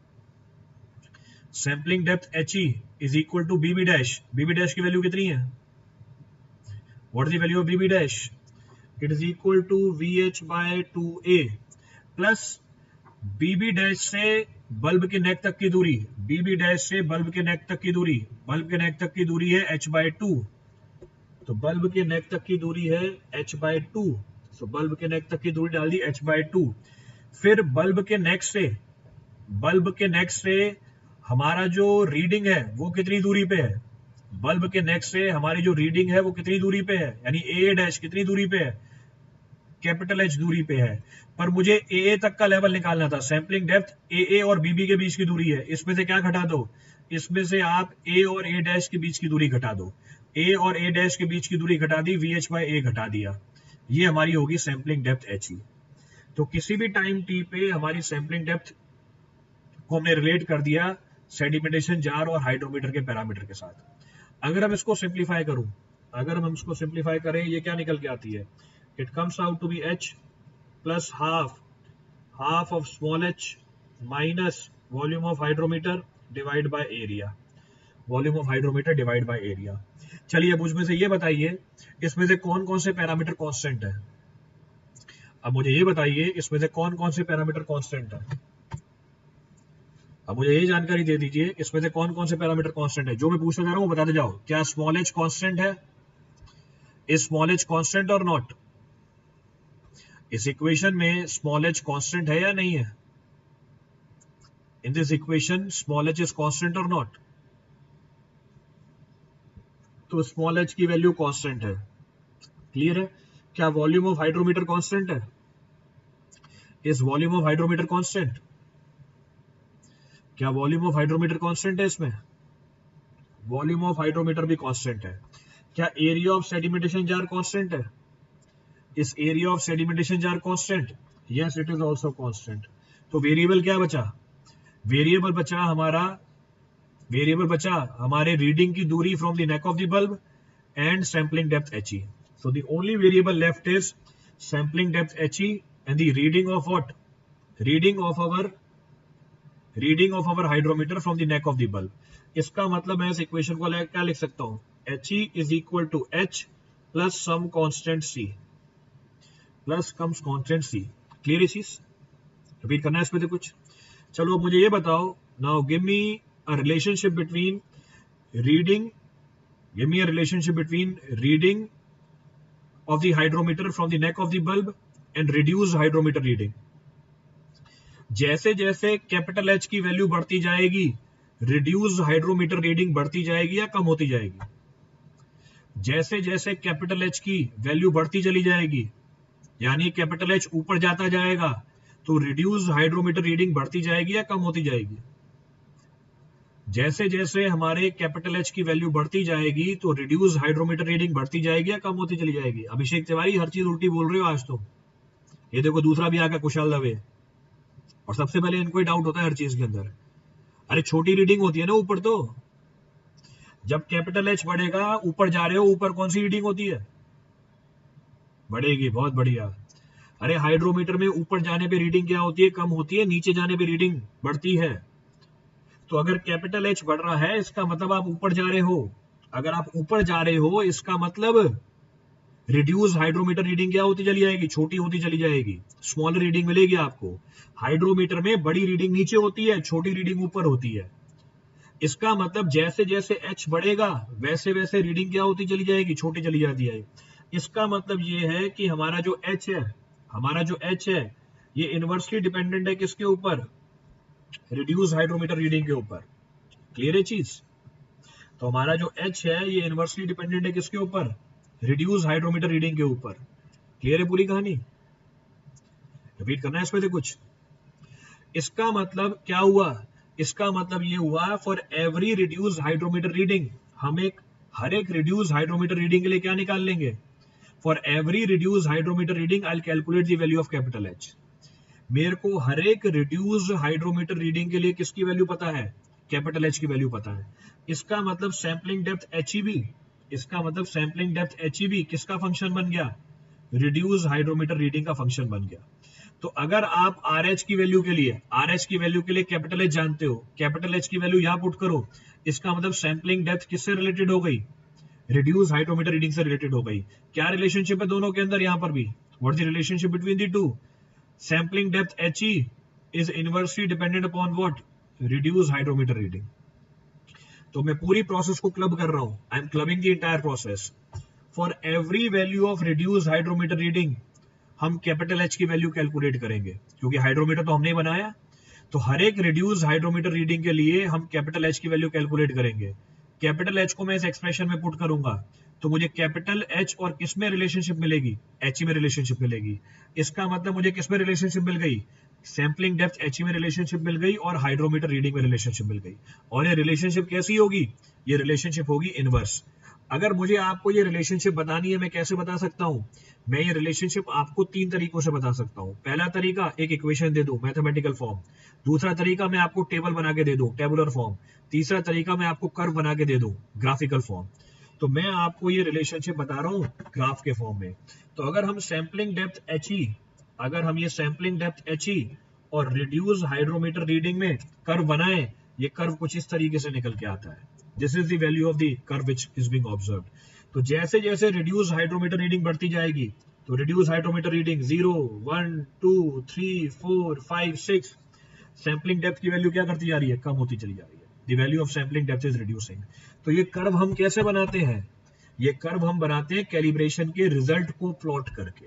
sampling depth He is equal to BB dash. BB dash की value कितनी है, what is the value of BB dash, it is equal to VH by 2A plus BB dash से bulb के neck तक की दूरी, BB डैश से bulb के नेक तक की दूरी, बल्ब के नेक तक की दूरी है H बाय 2। तो बल्ब के नेक तक की दूरी है H बाय 2। तो बल्ब के नेक तक की दूरी डाल दी H बाय 2। फिर बल्ब के नेक से हमारा जो रीडिंग है वो कितनी दूरी पे है, बल्ब के नेक से हमारी जो रीडिंग है वो कितनी दूरी पे है, यानी A डैश कितनी दूरी पे है, कैपिटल H दूरी पे है। पर मुझे AA तक का लेवल निकालना था, सैंपलिंग डेप्थ AA और BB के बीच की दूरी है, इसमें से क्या घटा दो, इसमें से आप A और A डैश के बीच की दूरी घटा दो। A और A डैश के बीच की दूरी घटा दी, VH बाय A घटा दिया, ये हमारी होगी सैंपलिंग डेप्थ He। तो किसी भी टाइम T पे हमारी सैंपलिंग डेप्थ को हमने रिलेट कर दिया सेडिमेंटेशन जार और हाइड्रोमीटर के पैरामीटर के साथ। अगर हम इसको सिंप्लीफाई करें, ये क्या निकल के आती है, it comes out to be H plus half of small h minus volume of hydrometer divide by area, volume of hydrometer divide by area. चलिए अब मुझमें से ये बताइए, इसमें से कौन कौन से पैरामीटर कांस्टेंट है। अब मुझे ये बताइए इसमें से कौन कौन से पैरामीटर कांस्टेंट है। अब मुझे ये जानकारी दे दीजिए, इसमें से कौन कौन से पैरामीटर कांस्टेंट है। जो मैं पूछना चाह रहा हूं वो बताते जाओ। क्या स्मॉल h कांस्टेंट है, इज स्मॉल h कांस्टेंट और नॉट। इस इक्वेशन में स्मॉल h कांस्टेंट है या नहीं है, in this equation small h is constant और नॉट। तो स्मॉल h की वैल्यू कांस्टेंट है, क्लियर है। क्या वॉल्यूम ऑफ हाइड्रोमीटर कांस्टेंट है, is volume of hydrometer constant. क्या वॉल्यूम ऑफ हाइड्रोमीटर कांस्टेंट है, इसमें वॉल्यूम ऑफ हाइड्रोमीटर भी कांस्टेंट है। क्या area of sedimentation jar constant है, इस area of sedimentation jar constant, yes it is also constant. तो वेरिएबल क्या बचा, वेरिएबल बचा हमारे रीडिंग की दूरी from the neck of the bulb and sampling depth He। So the only variable left is sampling depth He and the reading of what, reading of our hydrometer from the neck of the bulb. इसका मतलब मैं इस equation को क्या लिख सकता हूं, He is equal to H plus some constant C plus comes constant C। Clear चीज, रिपीट करना है इसमें से कुछ। चलो अब मुझे ये बताओ, now give me a relationship between reading of the hydrometer from the neck of the bulb and reduced hydrometer reading। जैसे जैसे कैपिटल H की वैल्यू बढ़ती जाएगी, रिड्यूस्ड हाइड्रोमीटर रीडिंग बढ़ती जाएगी या कम होती जाएगी? जैसे जैसे कैपिटल H की वैल्यू बढ़ती चली जाएगी, यानी कैपिटल H ऊपर जाता जाएगा, तो रिड्यूस्ड हाइड्रोमीटर रीडिंग बढ़ती जाएगी या कम होती जाएगी? जैसे जैसे हमारे कैपिटल H की वैल्यू बढ़ती जाएगी तो रिड्यूस हाइड्रोमीटर रीडिंग बढ़ती जाएगी या कम होती चली जाएगी? अभिषेक तिवारी हर चीज उल्टी बोल रहे हो आज तो। ये देखो दूसरा भी आकर कुशाल दवे, और सबसे पहले इनको ही डाउट होता है हर चीज के अंदर। अरे छोटी रीडिंग होती है ना ऊपर, तो जब कैपिटल H बढ़ेगा, ऊपर जा रहे हो, ऊपर कौन सी रीडिंग होती है? बढ़ेगी, बहुत बढ़िया। अरे हाइड्रोमीटर में ऊपर जाने पे रीडिंग क्या होती है? कम होती है, नीचे जाने पे रीडिंग बढ़ती है। तो अगर कैपिटल H बढ़ रहा है, इसका मतलब आप ऊपर जा रहे हो। अगर आप ऊपर जा रहे हो, इसका मतलब रिड्यूस हाइड्रोमीटर रीडिंग क्या होती चली जाएगी? छोटी होती चली जाएगी, स्मॉलर रीडिंग मिलेगी आपको। हाइड्रोमीटर में बड़ी रीडिंग नीचे होती है, छोटी रीडिंग ऊपर होती है। इसका मतलब जैसे जैसे H बढ़ेगा वैसे वैसे रीडिंग क्या होती चली जाएगी? छोटी चली जाती है। इसका मतलब ये है कि हमारा जो H है ये इनवर्सली डिपेंडेंट है किसके ऊपर? रिड्यूस हाइड्रोमीटर रीडिंग के ऊपर। क्लियर है चीज? तो हमारा जो H है ये इनवर्सली डिपेंडेंट है किसके ऊपर? रिड्यूस हाइड्रोमीटर रीडिंग के ऊपर। क्लियर है पूरी कहानी? रिपीट करना है इसमें से कुछ। इसका मतलब क्या हुआ? इसका मतलब ये हुआ, for every reduce hydrometer reading, हम हर एक रिड्यूस हाइड्रोमीटर रीडिंग के लिए क्या निकाल लेंगे? For every reduce hydrometer reading I will calculate the value of capital H। मेरे को हर एक रिड्यूस्ड हाइड्रोमीटर रीडिंग के लिए किसकी वैल्यू पता है? कैपिटल H की वैल्यू पता है। इसका मतलब सैंपलिंग डेप्थ HEB किसका फंक्शन बन गया? रिड्यूस्ड हाइड्रोमीटर रीडिंग का फंक्शन बन गया। तो अगर आप RH की वैल्यू के लिए कैपिटल H जानते हो, कैपिटल H की वैल्यू यहां पुट करो, इसका मतलब सैंपलिंग डेप्थ किससे रिलेटेड हो गई? रिड्यूस्ड हाइड्रोमीटर रीडिंग से रिलेटेड हो गई। क्या रिलेशनशिप है दोनों के अंदर? यहां पर भी what is the relationship between the two? Sampling depth He is inversely dependent upon what? Reduced hydrometer reading। तो मैं पूरी प्रोसेस को क्लब कर रहा हूं, I am clubbing the entire process. For every value of reduced hydrometer reading हम capital H की value calculate करेंगे, क्योंकि हाइड्रोमीटर तो हमने बनाया। तो हर एक रिड्यूस्ड हाइड्रोमीटर रीडिंग के लिए हम कैपिटल H की वैल्यू कैलकुलेट करेंगे। कैपिटल H को मैं इस एक्सप्रेशन में पुट करूंगा, तो मुझे कैपिटल H और किसमें रिलेशनशिप मिलेगी? He में रिलेशनशिप मिलेगी। इसका मतलब मुझे किसमें रिलेशनशिप मिल गई? सैंपलिंग डेप्थ He में रिलेशनशिप मिल गई और हाइड्रोमीटर रीडिंग में रिलेशनशिप मिल गई। और ये रिलेशनशिप कैसी होगी? ये रिलेशनशिप होगी इनवर्स। अगर मुझे आपको ये रिलेशनशिप बतानी है, मैं कैसे बता सकता हूं? मैं ये रिलेशनशिप आपको 3 तरीकों से बता सकता हूं। पहला तरीका, एक इक्वेशन दे दूं मैथमेटिकल फॉर्म। दूसरा तरीका, मैं आपको टेबल बना के दे दूं टेबुलर फॉर्म। तीसरा तरीका, मैं आपको कर्व बना के दे दूं ग्राफिकल फॉर्म। तो मैं आपको ये रिलेशनशिप बता रहा हूं ग्राफ के फॉर्म में। तो अगर हम सैंपलिंग डेप्थ He और रिड्यूस हाइड्रोमीटर रीडिंग में कर्व बनाएं, ये कर्व कुछ इस तरीके से निकल के आता है। This is the value of the curve which is being observed. तो जैसे जैसे रिड्यूस हाइड्रोमीटर रीडिंग बढ़ती जाएगी, तो reduce hydrometer reading 0 1 2 3 4 5 6, sampling depth की वैल्यू क्या करती जा रही है? कम होती चली जा रही है। The value of sampling depth is reducing. तो ये कर्व हम कैसे बनाते हैं? ये कर्व हम बनाते हैं कैलिब्रेशन के रिजल्ट को प्लॉट करके।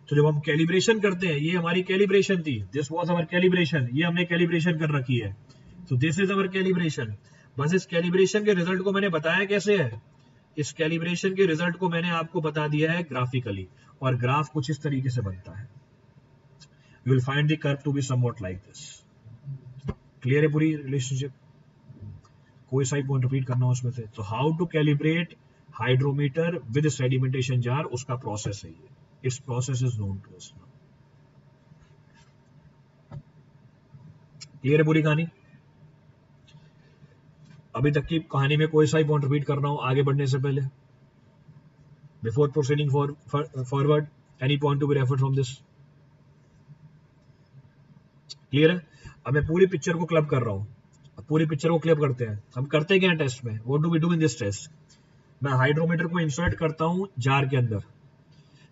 तो जब हम कैलिब्रेशन करते हैं, ये हमारी कैलिब्रेशन थी, दिस वाज आवर कैलिब्रेशन, ये हमने कैलिब्रेशन कर रखी है। तो दिस इज आवर कैलिब्रेशन। बस इस कैलिब्रेशन के रिजल्ट को मैंने बताया कैसे है? इस कैलिब्रेशन के रिजल्ट को मैंने आपको बता दिया है ग्राफिकली, और ग्राफ कुछ इस तरीके से बनता है। You will find the curve to be somewhat like this. Clear है पूरी रिलेशनशिप? कोई सा पॉइंट रिपीट करना हो उसमें से? तो how to calibrate hydrometer with sedimentation jar, उसका प्रोसेस है ये। Its process is known to us. Clear है पूरी कहानी? अभी तक की कहानी में कोई सा पॉइंट रिपीट करना हो आगे बढ़ने से पहले? Before proceeding forward, any point to be referred from this? Clear है? अब मैं पूरी पिक्चर को क्लब कर रहा हूँ, पूरी पिक्चर को क्लब करते हैं। हम करते क्या है टेस्ट में, what do we do in this test? मैं हाइड्रोमीटर को इंसर्ट करता हूँ जार के अंदर।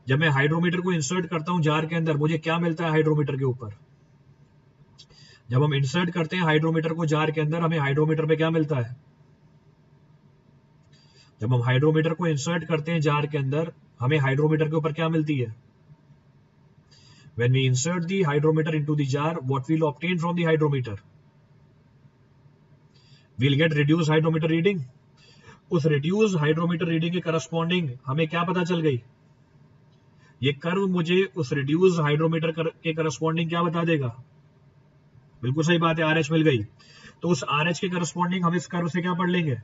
जब मैं हाइड्रोमीटर को इंसर्ट करता हूँ जार के अंदर, मुझे क्या मिलता है हाइड्रोमीटर के ऊपर? जब हम इंसर्ट करते हैं हाइड्रोमीटर को जार के अंदर, हमें हाइड्रोमीटर पे क्या मिलता है? जब हम हाइड्रोमीटर को इंसर्ट करते हैं जार के अंदर, हमें हाइड्रोमीटर के ऊपर क्या मिलती है? When we insert the hydrometer into the jar, what we'll obtain from the hydrometer? We'll get reduced hydrometer reading. उस reduced hydrometer reading के corresponding हमें क्या पता चल गई? ये कर्व मुझे उस reduced hydrometer के corresponding क्या बता देगा? बिल्कुल सही बात है, RH मिल गई। तो उस RH के corresponding हम इस कर्व से क्या पढ़ लेंगे?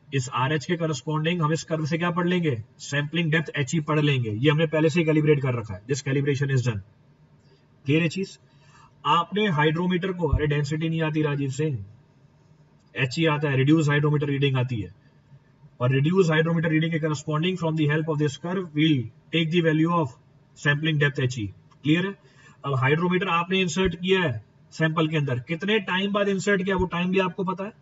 इस RH के करस्पॉन्डिंग हम इस कर्व से क्या पढ़ लेंगे? सैंपलिंग डेप्थ HE पढ़ लेंगे। ये हमने पहले से कैलिब्रेट कर रखा है। This calibration is done. Clear है चीज? आपने हाइड्रोमीटर को, अरे डेंसिटी नहीं आती राजीव सिंह, HE आता है, रिड्यूस हाइड्रोमीटर रीडिंग आती है। और रिड्यूस हाइड्रोमीटर रीडिंग के corresponding from the help of this curve we'll take the value of sampling depth HE। Clear है? अब हाइड्रोमीटर आपने इंसर्ट किया है सैंपल के अंदर, कितने टाइम बाद इंसर्ट किया वो टाइम भी आपको पता है?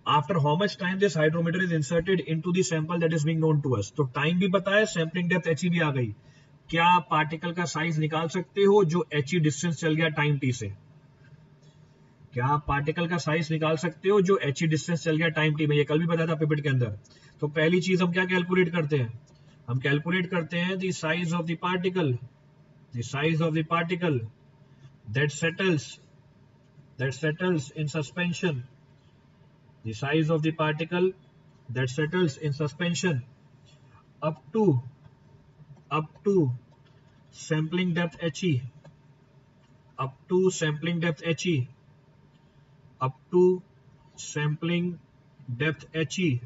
After how much time this hydrometer is inserted into the sample that is being known to us? तो टाइम भी पता है, सैंपलिंग डेप्थ HE भी आ गई। क्या पार्टिकल का साइज निकाल सकते हो जो HE डिस्टेंस चल गया टाइम t से? क्या आप पार्टिकल का साइज निकाल सकते हो जो HE डिस्टेंस चल गया टाइम t में? ये कल भी बताया था पिपेट के अंदर। तो पहली चीज हम क्या कैलकुलेट करते हैं? हम कैलकुलेट करते हैं the size of the particle, the size of the particle that settles in suspension, the size of the particle that settles in suspension up to sampling depth HE, up to sampling depth HE, up to sampling depth HE,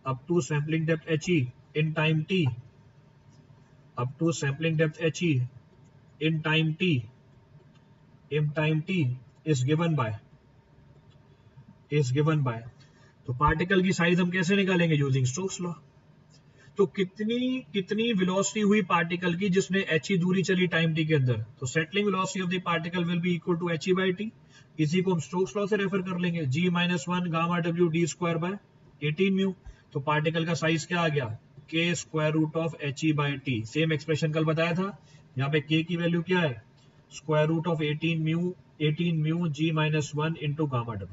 up to sampling depth HE in time t, up to sampling depth HE in time t is given by तो particle की size हम कैसे निकालेंगे? Using Stokes law. तो कितनी velocity हुई particle की जिसने HE दूरी चली टाइम t के अंदर? तो settling velocity of the particle will be equal to HE by t। इसी को हम स्टोक्स लॉ से रेफर कर लेंगे, g minus 1 gamma w d square by 18 mu. तो पार्टिकल का साइज क्या आ गया? k square root of HE by t। Same expression कल बताया था। यहाँ पे k की वैल्यू क्या है? Square root of 18 mu g minus 1 into gamma w।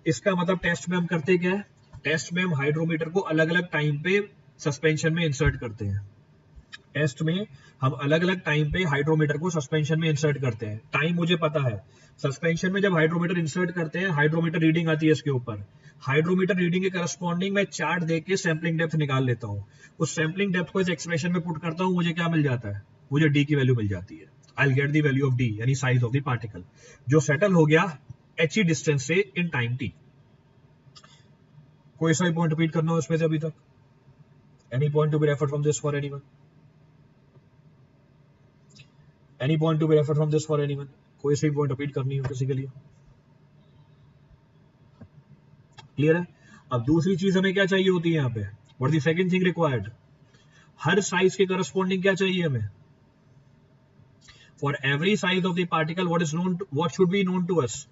इसका मतलब टेस्ट में हम करते क्या है? टेस्ट में हम हाइड्रोमीटर को अलग अलग टाइम पे सस्पेंशन में इंसर्ट करते हैं। टेस्ट में हम अलग अलग टाइम पे हाइड्रोमीटर को सस्पेंशन में इंसर्ट करते हैं। टाइम मुझे पता है, सस्पेंशन में जब हाइड्रोमीटर इंसर्ट करते हैं हाइड्रोमीटर रीडिंग आती है इसके ऊपर। हाइड्रोमीटर रीडिंग के करस्पॉन्डिंग मैं चार्ट देके सैंपलिंग डेप्थ निकाल लेता हूँ। उस सैंपलिंग डेप्थ को इस एक्सप्रेशन में पुट करता हूँ, मुझे क्या मिल जाता है? मुझे डी की वैल्यू मिल जाती है। I will get the value of D, यानी साइज ऑफ द पार्टिकल जो सेटल हो गया HE डिस्टेंस से इन टाइम t। कोई सा पॉइंट रिपीट करना हो इसमें से अभी तक? Any point to be referred from this for anyone? Any point to be referred from this for anyone? कोई सा पॉइंट रिपीट करनी हो किसी के लिए? क्लियर है? अब दूसरी चीज हमें क्या चाहिए होती है यहाँ पे? What the second thing required? हर साइज के करस्पॉन्डिंग क्या चाहिए हमें? For every size of the particle what should be known to us?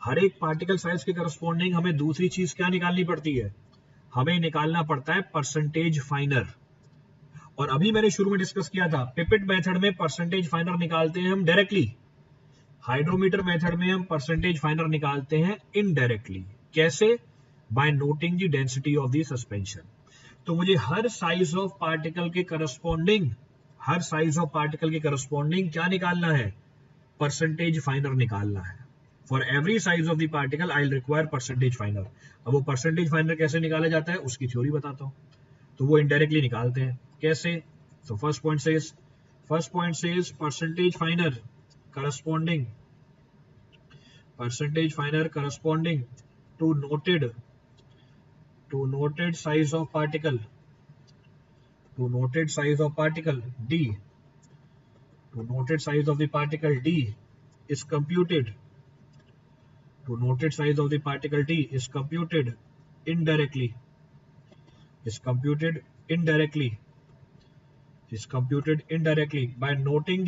हर एक पार्टिकल साइज के करस्पॉन्डिंग हमें दूसरी चीज क्या निकालनी पड़ती है? हमें निकालना पड़ता है परसेंटेज फाइनर। और अभी मैंने शुरू में डिस्कस किया था, पिपेट मेथड में परसेंटेज फाइनर निकालते हैं हम डायरेक्टली, हाइड्रोमीटर मेथड में हम परसेंटेज फाइनर निकालते हैं इनडायरेक्टली। कैसे? By noting the density of the suspension. तो मुझे हर साइज ऑफ पार्टिकल के करस्पॉन्डिंग क्या निकालना है? परसेंटेज फाइनर निकालना है। For every size of the particle I will require percentage finer. अब वो परसेंटेज फाइनर कैसे निकाला जाता है उसकी थ्योरी बताता हूं। तो वो इनडायरेक्टली निकालते हैं। कैसे? तो first point says percentage finer corresponding to noted size of particle D, to noted size of the particle D is computed indirectly is computed indirectly by noting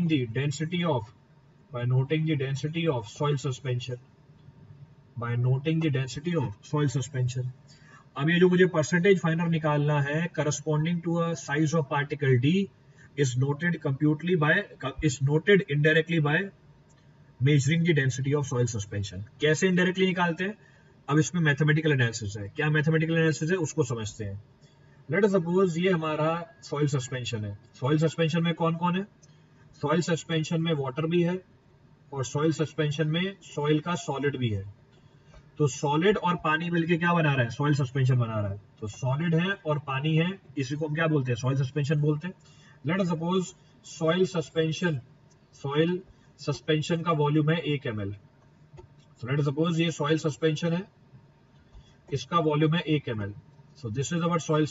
the density of soil suspension. By noting the density of soil suspension. अब ये जो मुझे percentage final निकालना है corresponding to a size of particle d is noted indirectly by measuring the density of soil suspension. कैसे indirectly निकालते हैं? अब इसमें मैथमेटिकल एनालिसिस है. क्या मैथमेटिकल एनालिसिस है उसको समझते हैं. लेट अस सपोज ये हमारा सॉइल सस्पेंशन है. सॉइल सस्पेंशन में कौन कौन है? सॉइल सस्पेंशन में वाटर भी है और सॉइल सस्पेंशन में सॉइल का सॉलिड भी है. तो सॉलिड और पानी मिलके क्या बना रहा है? सॉइल सस्पेंशन बना रहा है. तो सॉलिड है और पानी है, इसी को हम क्या बोलते हैं? सॉइल सस्पेंशन बोलते हैं. Late us suppose soil suspension का वॉल्यूम है 1 ml. सो लेट अस सपोज ये सॉइल सस्पेंशन है, इसका वॉल्यूम है 1 ml. So this is our soil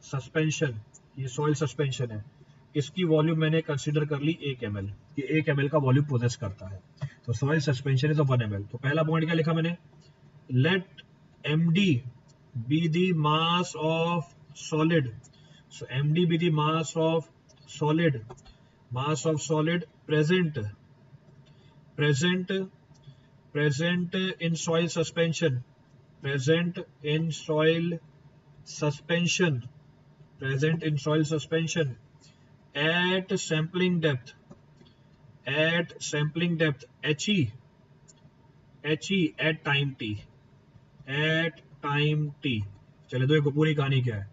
suspension. ये सॉइल सस्पेंशन है, इसकी वॉल्यूम मैंने कंसीडर कर ली 1 ml. ये 1 ml का वॉल्यूम पोजेस करता है. तो soil suspension is of 1 ml. तो पहला पॉइंट क्या लिखा मैंने? Let md be the mass of solid. So md be the mass of solid present in soil suspension at sampling depth HE at time t. चले दो, एक पूरी कहानी क्या है.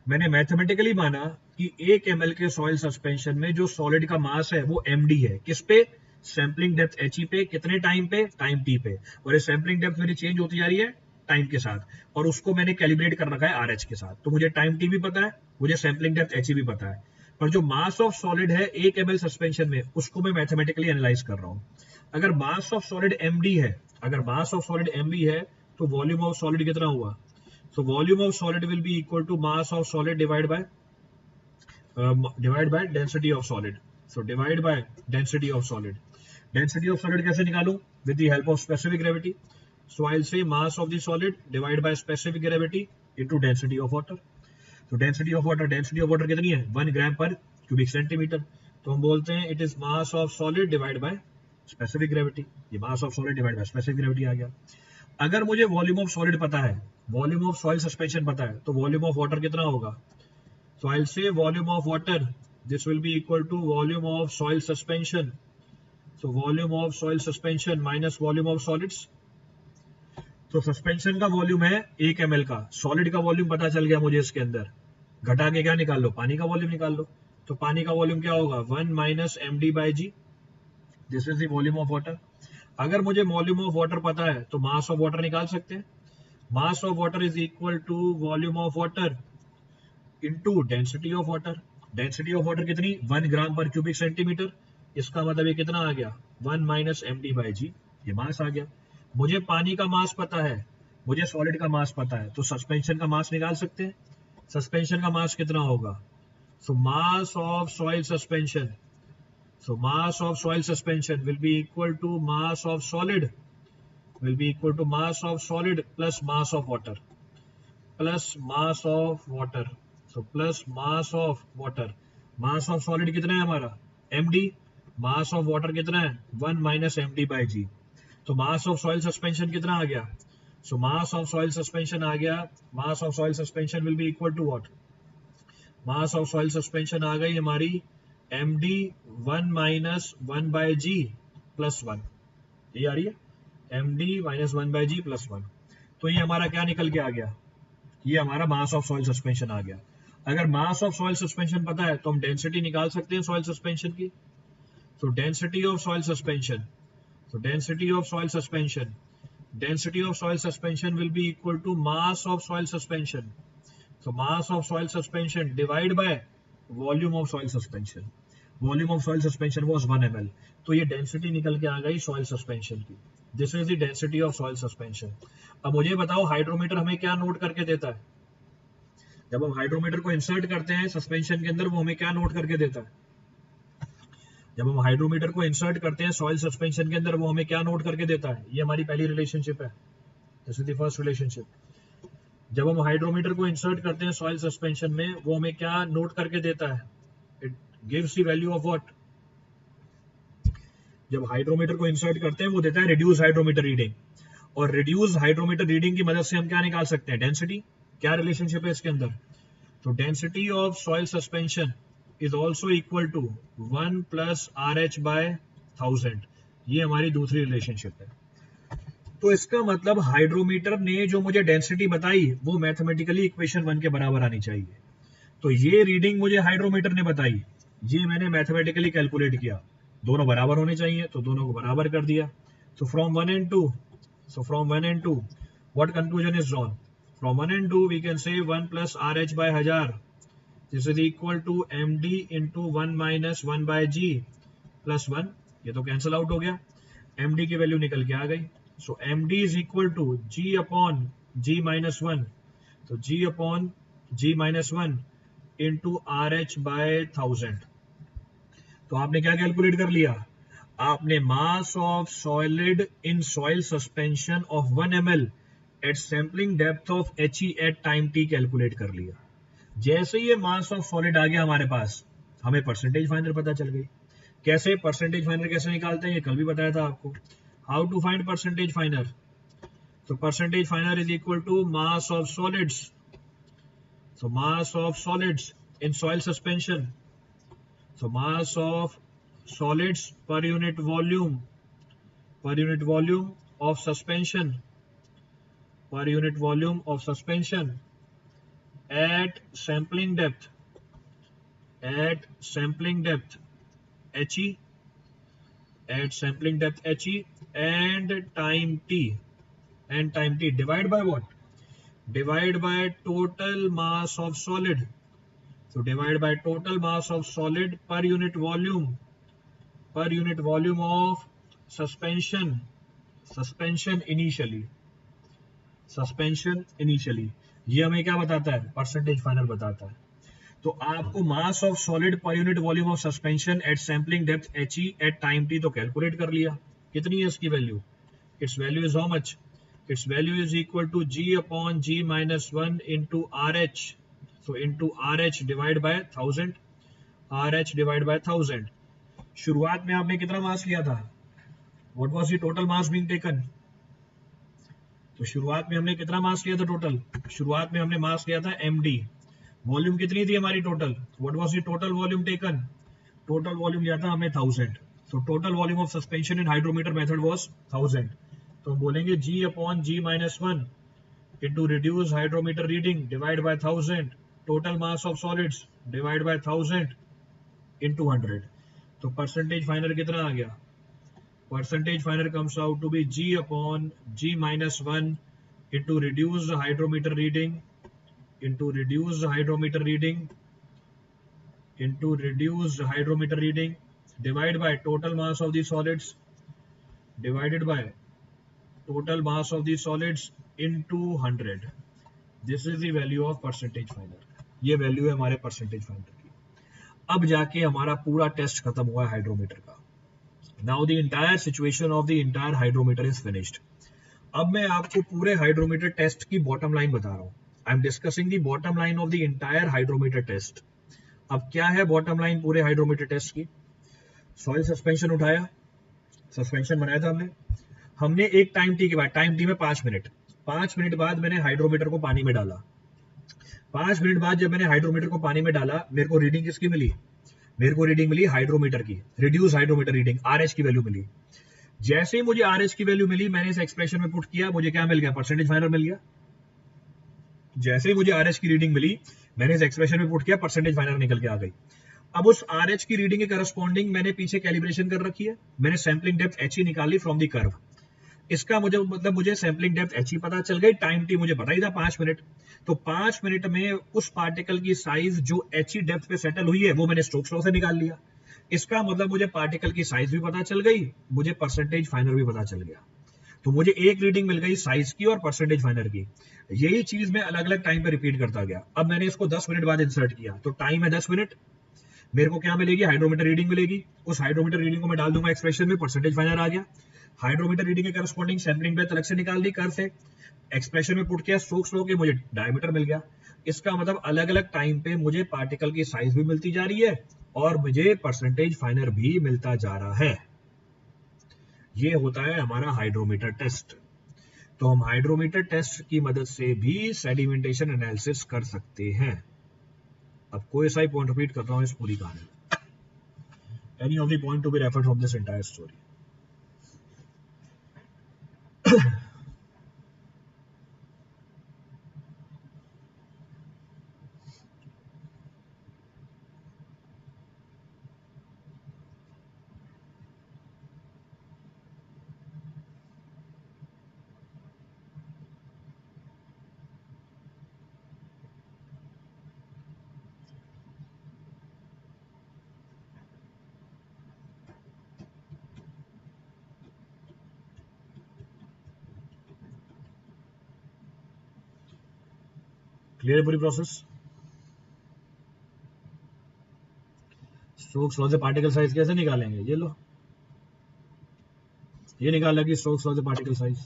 मैंने मैथमेटिकली माना कि 1 ml के सॉइल सस्पेंशन में जो सॉलिड का मास है वो md है. किस पे? सैम्पलिंग डेप्थ HE पे. कितने टाइम पे? टाइम t पे. और ये सैम्पलिंग डेप्थ मेरी चेंज होती जा रही है टाइम के साथ, और उसको मैंने कैलिब्रेट कर रखा है RH के साथ. तो मुझे टाइम t भी पता है, मुझे सैम्पलिंग डेप्थ HE भी पता है. पर जो मास ऑफ सॉलिड है 1 ml सस्पेंशन में, उसको मैं मैथमेटिकली एनालाइज कर रहा हूं. अगर मास ऑफ सॉलिड md है, तो वॉल्यूम ऑफ सॉलिड कितना हुआ? So volume of solid will be equal to mass of solid divided by density of solid. So divide by density of solid. Density of solid कैसे निकालूं? With the help of specific gravity. So I'll say mass of the solid divided by specific gravity into density of water. So density of water कितनी है? 1 gram per cubic centimeter. तो हम बोलते हैं it is mass of solid divided by specific gravity. ये mass of solid divided by specific gravity आ गया. अगर मुझे वॉल्यूम ऑफ सॉलिड पता है, वॉल्यूम ऑफ सॉइल सस्पेंशन पता है, तो वॉल्यूम ऑफ वाटर कितना होगा? So I will say volume of water, this will be equal to volume of soil suspension. So volume of soil suspension minus volume of solids. तो suspension का volume है 1 ml का, solid का volume पता चल गया मुझे. इसके अंदर घटा के क्या निकाल लो? पानी का वॉल्यूम निकाल लो. तो पानी का वॉल्यूम क्या होगा? 1 minus md/g. This is the volume of water. अगर मुझे वॉल्यूम ऑफ वाटर पता है तो मास ऑफ वाटर निकाल सकते हैं. Mass of water is equal to volume of water into density of water. Density of water कितनी? 1 ग्राम पर क्यूबिक सेंटीमीटर. इसका मतलब ये कितना आ गया? 1 माइनस md/g. ये मास आ गया. मुझे पानी का मास पता है, मुझे सॉलिड का मास पता है, तो सस्पेंशन का मास निकाल सकते हैं. सस्पेंशन का मास कितना होगा? So mass of soil suspension. So mass of soil suspension will be equal to mass of solid plus mass of water. So plus mass of water. Mass of solid कितना है हमारा? md. Mass of water कितना है? 1 minus md/g. तो mass of soil suspension कितना आ गया? So mass of soil suspension आ गया. Mass of soil suspension will be equal to what? Mass of soil suspension आ गई हमारी md 1 minus 1/g plus 1. ये आ रही है md minus 1/g plus 1. तो ये हमारा क्या निकल के आ गया? ये हमारा मास ऑफ सॉइल सस्पेंशन आ गया. अगर मास ऑफ सॉइल सस्पेंशन पता है तो हम डेंसिटी निकाल सकते हैं सॉइल सस्पेंशन की. तो density of soil suspension will be equal to mass of soil suspension. So mass of soil suspension divided by volume of soil suspension. Volume of soil suspension was 1 ml. तो ये density निकल के आ गई soil suspension की. This is the density of soil suspension. अब मुझे बताओ hydrometer हमें क्या नोट करके देता है? जब हम हाइड्रोमीटर को इंसर्ट करते हैं सस्पेंशन के अंदर, वो हमें क्या नोट करके देता है? जब हम हाइड्रोमीटर को इंसर्ट करते हैं सॉइल सस्पेंशन के अंदर, वो हमें क्या नोट करके देता है? ये हमारी पहली रिलेशनशिप है. This is the first relationship. जब हम हाइड्रोमीटर को इंसर्ट करते हैं सॉइल सस्पेंशन में, वो हमें क्या नोट करके देता है? It gives the value of what? जब हाइड्रोमीटर को इंसर्ट करते हैं वो देता है रिड्यूस हाइड्रोमीटर रीडिंग, और रिड्यूस हाइड्रोमीटर रीडिंग की मदद से हम क्या निकाल सकते हैं? डेंसिटी। क्या रिलेशनशिप है इसके अंदर? तो density of soil suspension is also equal to 1 plus RH by 1000। ये हमारी दूसरी रिलेशनशिप है। तो इसका मतलब हाइड्रोमीटर ने जो मुझे डेंसिटी बताई वो मैथमेटिकली इक्वेशन 1 के बराबर आनी चाहिए। तो ये रीडिंग मुझे हाइड्रोमीटर ने बताई, ये मैंने मैथमेटिकली कैलकुलेट किया, दोनों बराबर होने चाहिए, तो दोनों को बराबर कर दिया। So from 1 and 2, what conclusion is drawn? From 1 and 2 we can say 1 plus RH by 1000, this is equal to MD into 1 minus 1 by G plus 1। ये तो कैंसिल आउट हो गया, MD की वैल्यू निकल के आ गई। So MD is equal to G upon G minus 1, तो G upon G minus 1 into RH by 1000। तो आपने क्या कैलकुलेट कर लिया? आपने mass of solid in soil suspension of 1 ml at sampling depth of He at time t calculate कर लिया। जैसे ये मास ऑफ सॉलिड आ गया हमारे पास, हमें परसेंटेज फाइनर पता चल गई। कैसे परसेंटेज फाइनर कैसे निकालते हैं, ये कल भी बताया था आपको। How to find percentage finer? तो percentage finer is equal to mass of solids, so mass of solids in soil suspension, so mass of solids per unit volume of suspension, per unit volume of suspension at sampling depth He, at sampling depth He and time t, divide by what? Divide by total mass of solid. So divide by total mass of solid per unit volume of suspension initially। ये हमें क्या बताता है? Percentage final बताता है। तो आपको mass of solid per unit volume of suspension at sampling depth He at time t तो कैलकुलेट कर लिया। कितनी है इसकी value? Its value is how much? Its value is equal to G upon G minus 1 into RH. So into RH divided by 1000, RH divided by 1000। शुरुआत में आपने कितना मास लिया था? What was the total mass being taken? तो शुरुआत में हमने कितना मास लिया था टोटल? शुरुआत में हमने मास लिया था MD। वॉल्यूम कितनी थी हमारी total? What was the total volume taken? Total volume लिया था हमने 1000। So total volume of suspension in hydrometer method was 1000। तो हम बोलेंगे G upon G minus 1 into reduced hydrometer reading divide by 1000, total mass of solids divide by 1000 into 100। तो percentage final कितना आ गया? Percentage final comes out to be G upon G minus 1 into reduced hydrometer reading divide by total mass of the solids divided by total mass of the solids into 100। This is the value of percentage final. ये value है हमारे percentage final की। अब जाके हमारा पूरा test खत्म हुआ हाइड्रोमीटर का। Now the entire situation of the entire hydrometer is finished. अब मैं आपको पूरे हाइड्रोमीटर टेस्ट की बॉटम लाइन बता रहा हूँ। I am discussing the bottom line of the entire hydrometer test. अब क्या है बॉटम लाइन पूरे हाइड्रोमीटर टेस्ट की? सॉइल सस्पेंशन उठाया, सस्पेंशन बनाया था हमने एक टाइम टी के बाद, टाइम टी में 5 मिनट बाद मैंने हाइड्रोमीटर को पानी में डाला। 5 मिनट बाद जब मैंने हाइड्रोमीटर को पानी में डाला, मेरे को रीडिंग किसकी मिली? मेरे को रीडिंग मिली हाइड्रोमीटर की, रिड्यूस हाइड्रोमीटर रीडिंग, RH की वैल्यू मिली। जैसे ही मुझे RH की वैल्यू मिली, मैंने इस एक्सप्रेशन में पुट किया, मुझे क्या मिल गया? परसेंटेज फाइनल मिल गया। जैसे ही मुझे RH की रीडिंग मिली, मैंने इस एक्सप्रेशन में पुट किया, परसेंटेज फाइनल निकल के आ गई। अब उस RH की रीडिंग के करस्पॉन्डिंग मैंने पीछे कैलिब्रेशन कर रखी है, मैंने सैंपलिंग डेप्थ He निकाली फ्रॉम द कर्व। इसका मुझे सैंपलिंग डेप्थ He पता चल गई, टाइम t मुझे पता ही था 5 मिनट। तो 5 मिनट में उस पार्टिकल की साइज जो He डेप्थ पे सेटल हुई है वो मैंने स्टोक्स लॉ से निकाल लिया। इसका मतलब मुझे पार्टिकल की साइज भी पता चल गई, मुझे परसेंटेज फाइनल भी पता चल गया। तो मुझे एक रीडिंग मिल गई साइज की और परसेंटेज फाइनल की। यही चीज मैं अलग अलग टाइम पे रिपीट करता गया। अब मैंने इसको 10 मिनट बाद इंसर्ट किया, तो टाइम है 10 मिनट। मेरे को क्या मिलेगी? हाइड्रोमीटर रीडिंग मिलेगी। उस हाइड्रोमीटर रीडिंग को मैं डाल दूंगा एक्सप्रेशन में, परसेंटेज फाइनल आ गया। हाइड्रोमीटर रीडिंग के करस्पॉन्डिंग सैंपलिंग डेप्थ अलग से निकाल दी कर से, एक्सप्रेशन में पुट किया स्टोक्स लॉ के, मुझे डायमीटर मिल गया। इसका मतलब अलग अलग टाइम पे मुझे पार्टिकल की साइज भी मिलती जा रही है और मुझे परसेंटेज फाइनर भी मिलता जा रहा है। ये होता है हमारा हाइड्रोमीटर टेस्ट। तो हम हाइड्रोमीटर टेस्ट की मदद से भी सेडिमेंटेशन एनालिसिस कर सकते हैं। अब कोई सा ही पॉइंट रिपीट कर रहा हूं इस पूरी कहानी में। Any of the point to be referred from this entire story. Clear पूरी प्रोसेस। स्टोक्स लॉ से पार्टिकल साइज कैसे निकालेंगे, ये लो, ये निकाल लगी स्टोक्स लॉ से particle size.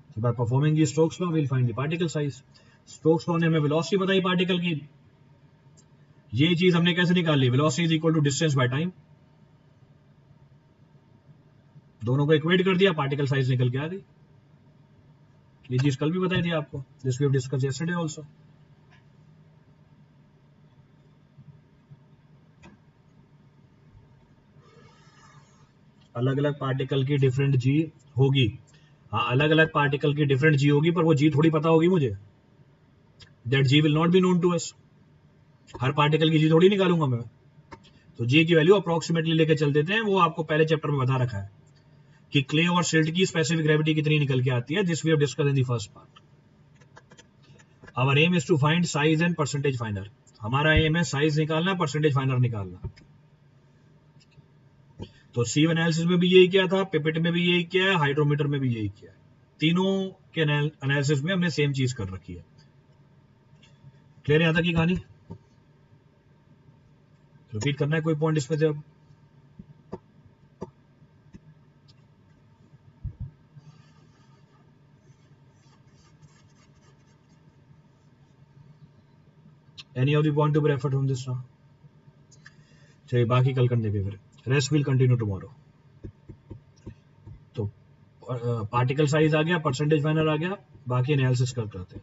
So by performing the Stokes law, we'll find the particle size. Stokes law ने हमें वेलोसिटी बताई पार्टिकल की, ये चीज हमने कैसे निकाल ली, velocity is equal to distance by time, दोनों को इक्वेट कर दिया, पार्टिकल साइज निकल के आ गई। ये चीज कल भी बताई थी आपको, this we have discussed yesterday also. अलग अलग पार्टिकल की डिफरेंट जी होगी, हाँ अलग अलग पार्टिकल की डिफरेंट जी होगी, पर वो जी थोड़ी पता होगी मुझे, that G will not be known to us. हर पार्टिकल की जी थोड़ी निकालूंगा मैं, तो जी की वैल्यू अप्रोक्सीमेटली लेके चल देते हैं, वो आपको पहले चैप्टर में बता रखा है कि क्ले और सिल्ट की स्पेसिफिक ग्रेविटी कितनी निकल के आती है, this we have discussed in the first part. Our aim is to find size and percentage finer, हमारा एम है साइज निकालना, परसेंटेज फाइनर निकालना। तो सीव एनालिसिस में भी यही किया था, पिपेट में भी यही किया है, हाइड्रोमीटर में भी यही किया है, तीनों के एनालिसिस में हमने सेम चीज कर रखी है। क्लियर है यहाँ तक की कहानी, रिपीट करना है कोई पॉइंट इसमें से अब? Any of the point to be referred from this now? चलिए बाकी कल करने पे, फिर रेस्ट विल कंटिन्यू टुमारो। तो पार्टिकल साइज आ गया, परसेंटेज फाइनर आ गया, बाकी एनालिसिस करते हैं।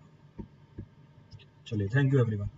चलिए थैंक यू एवरीवन।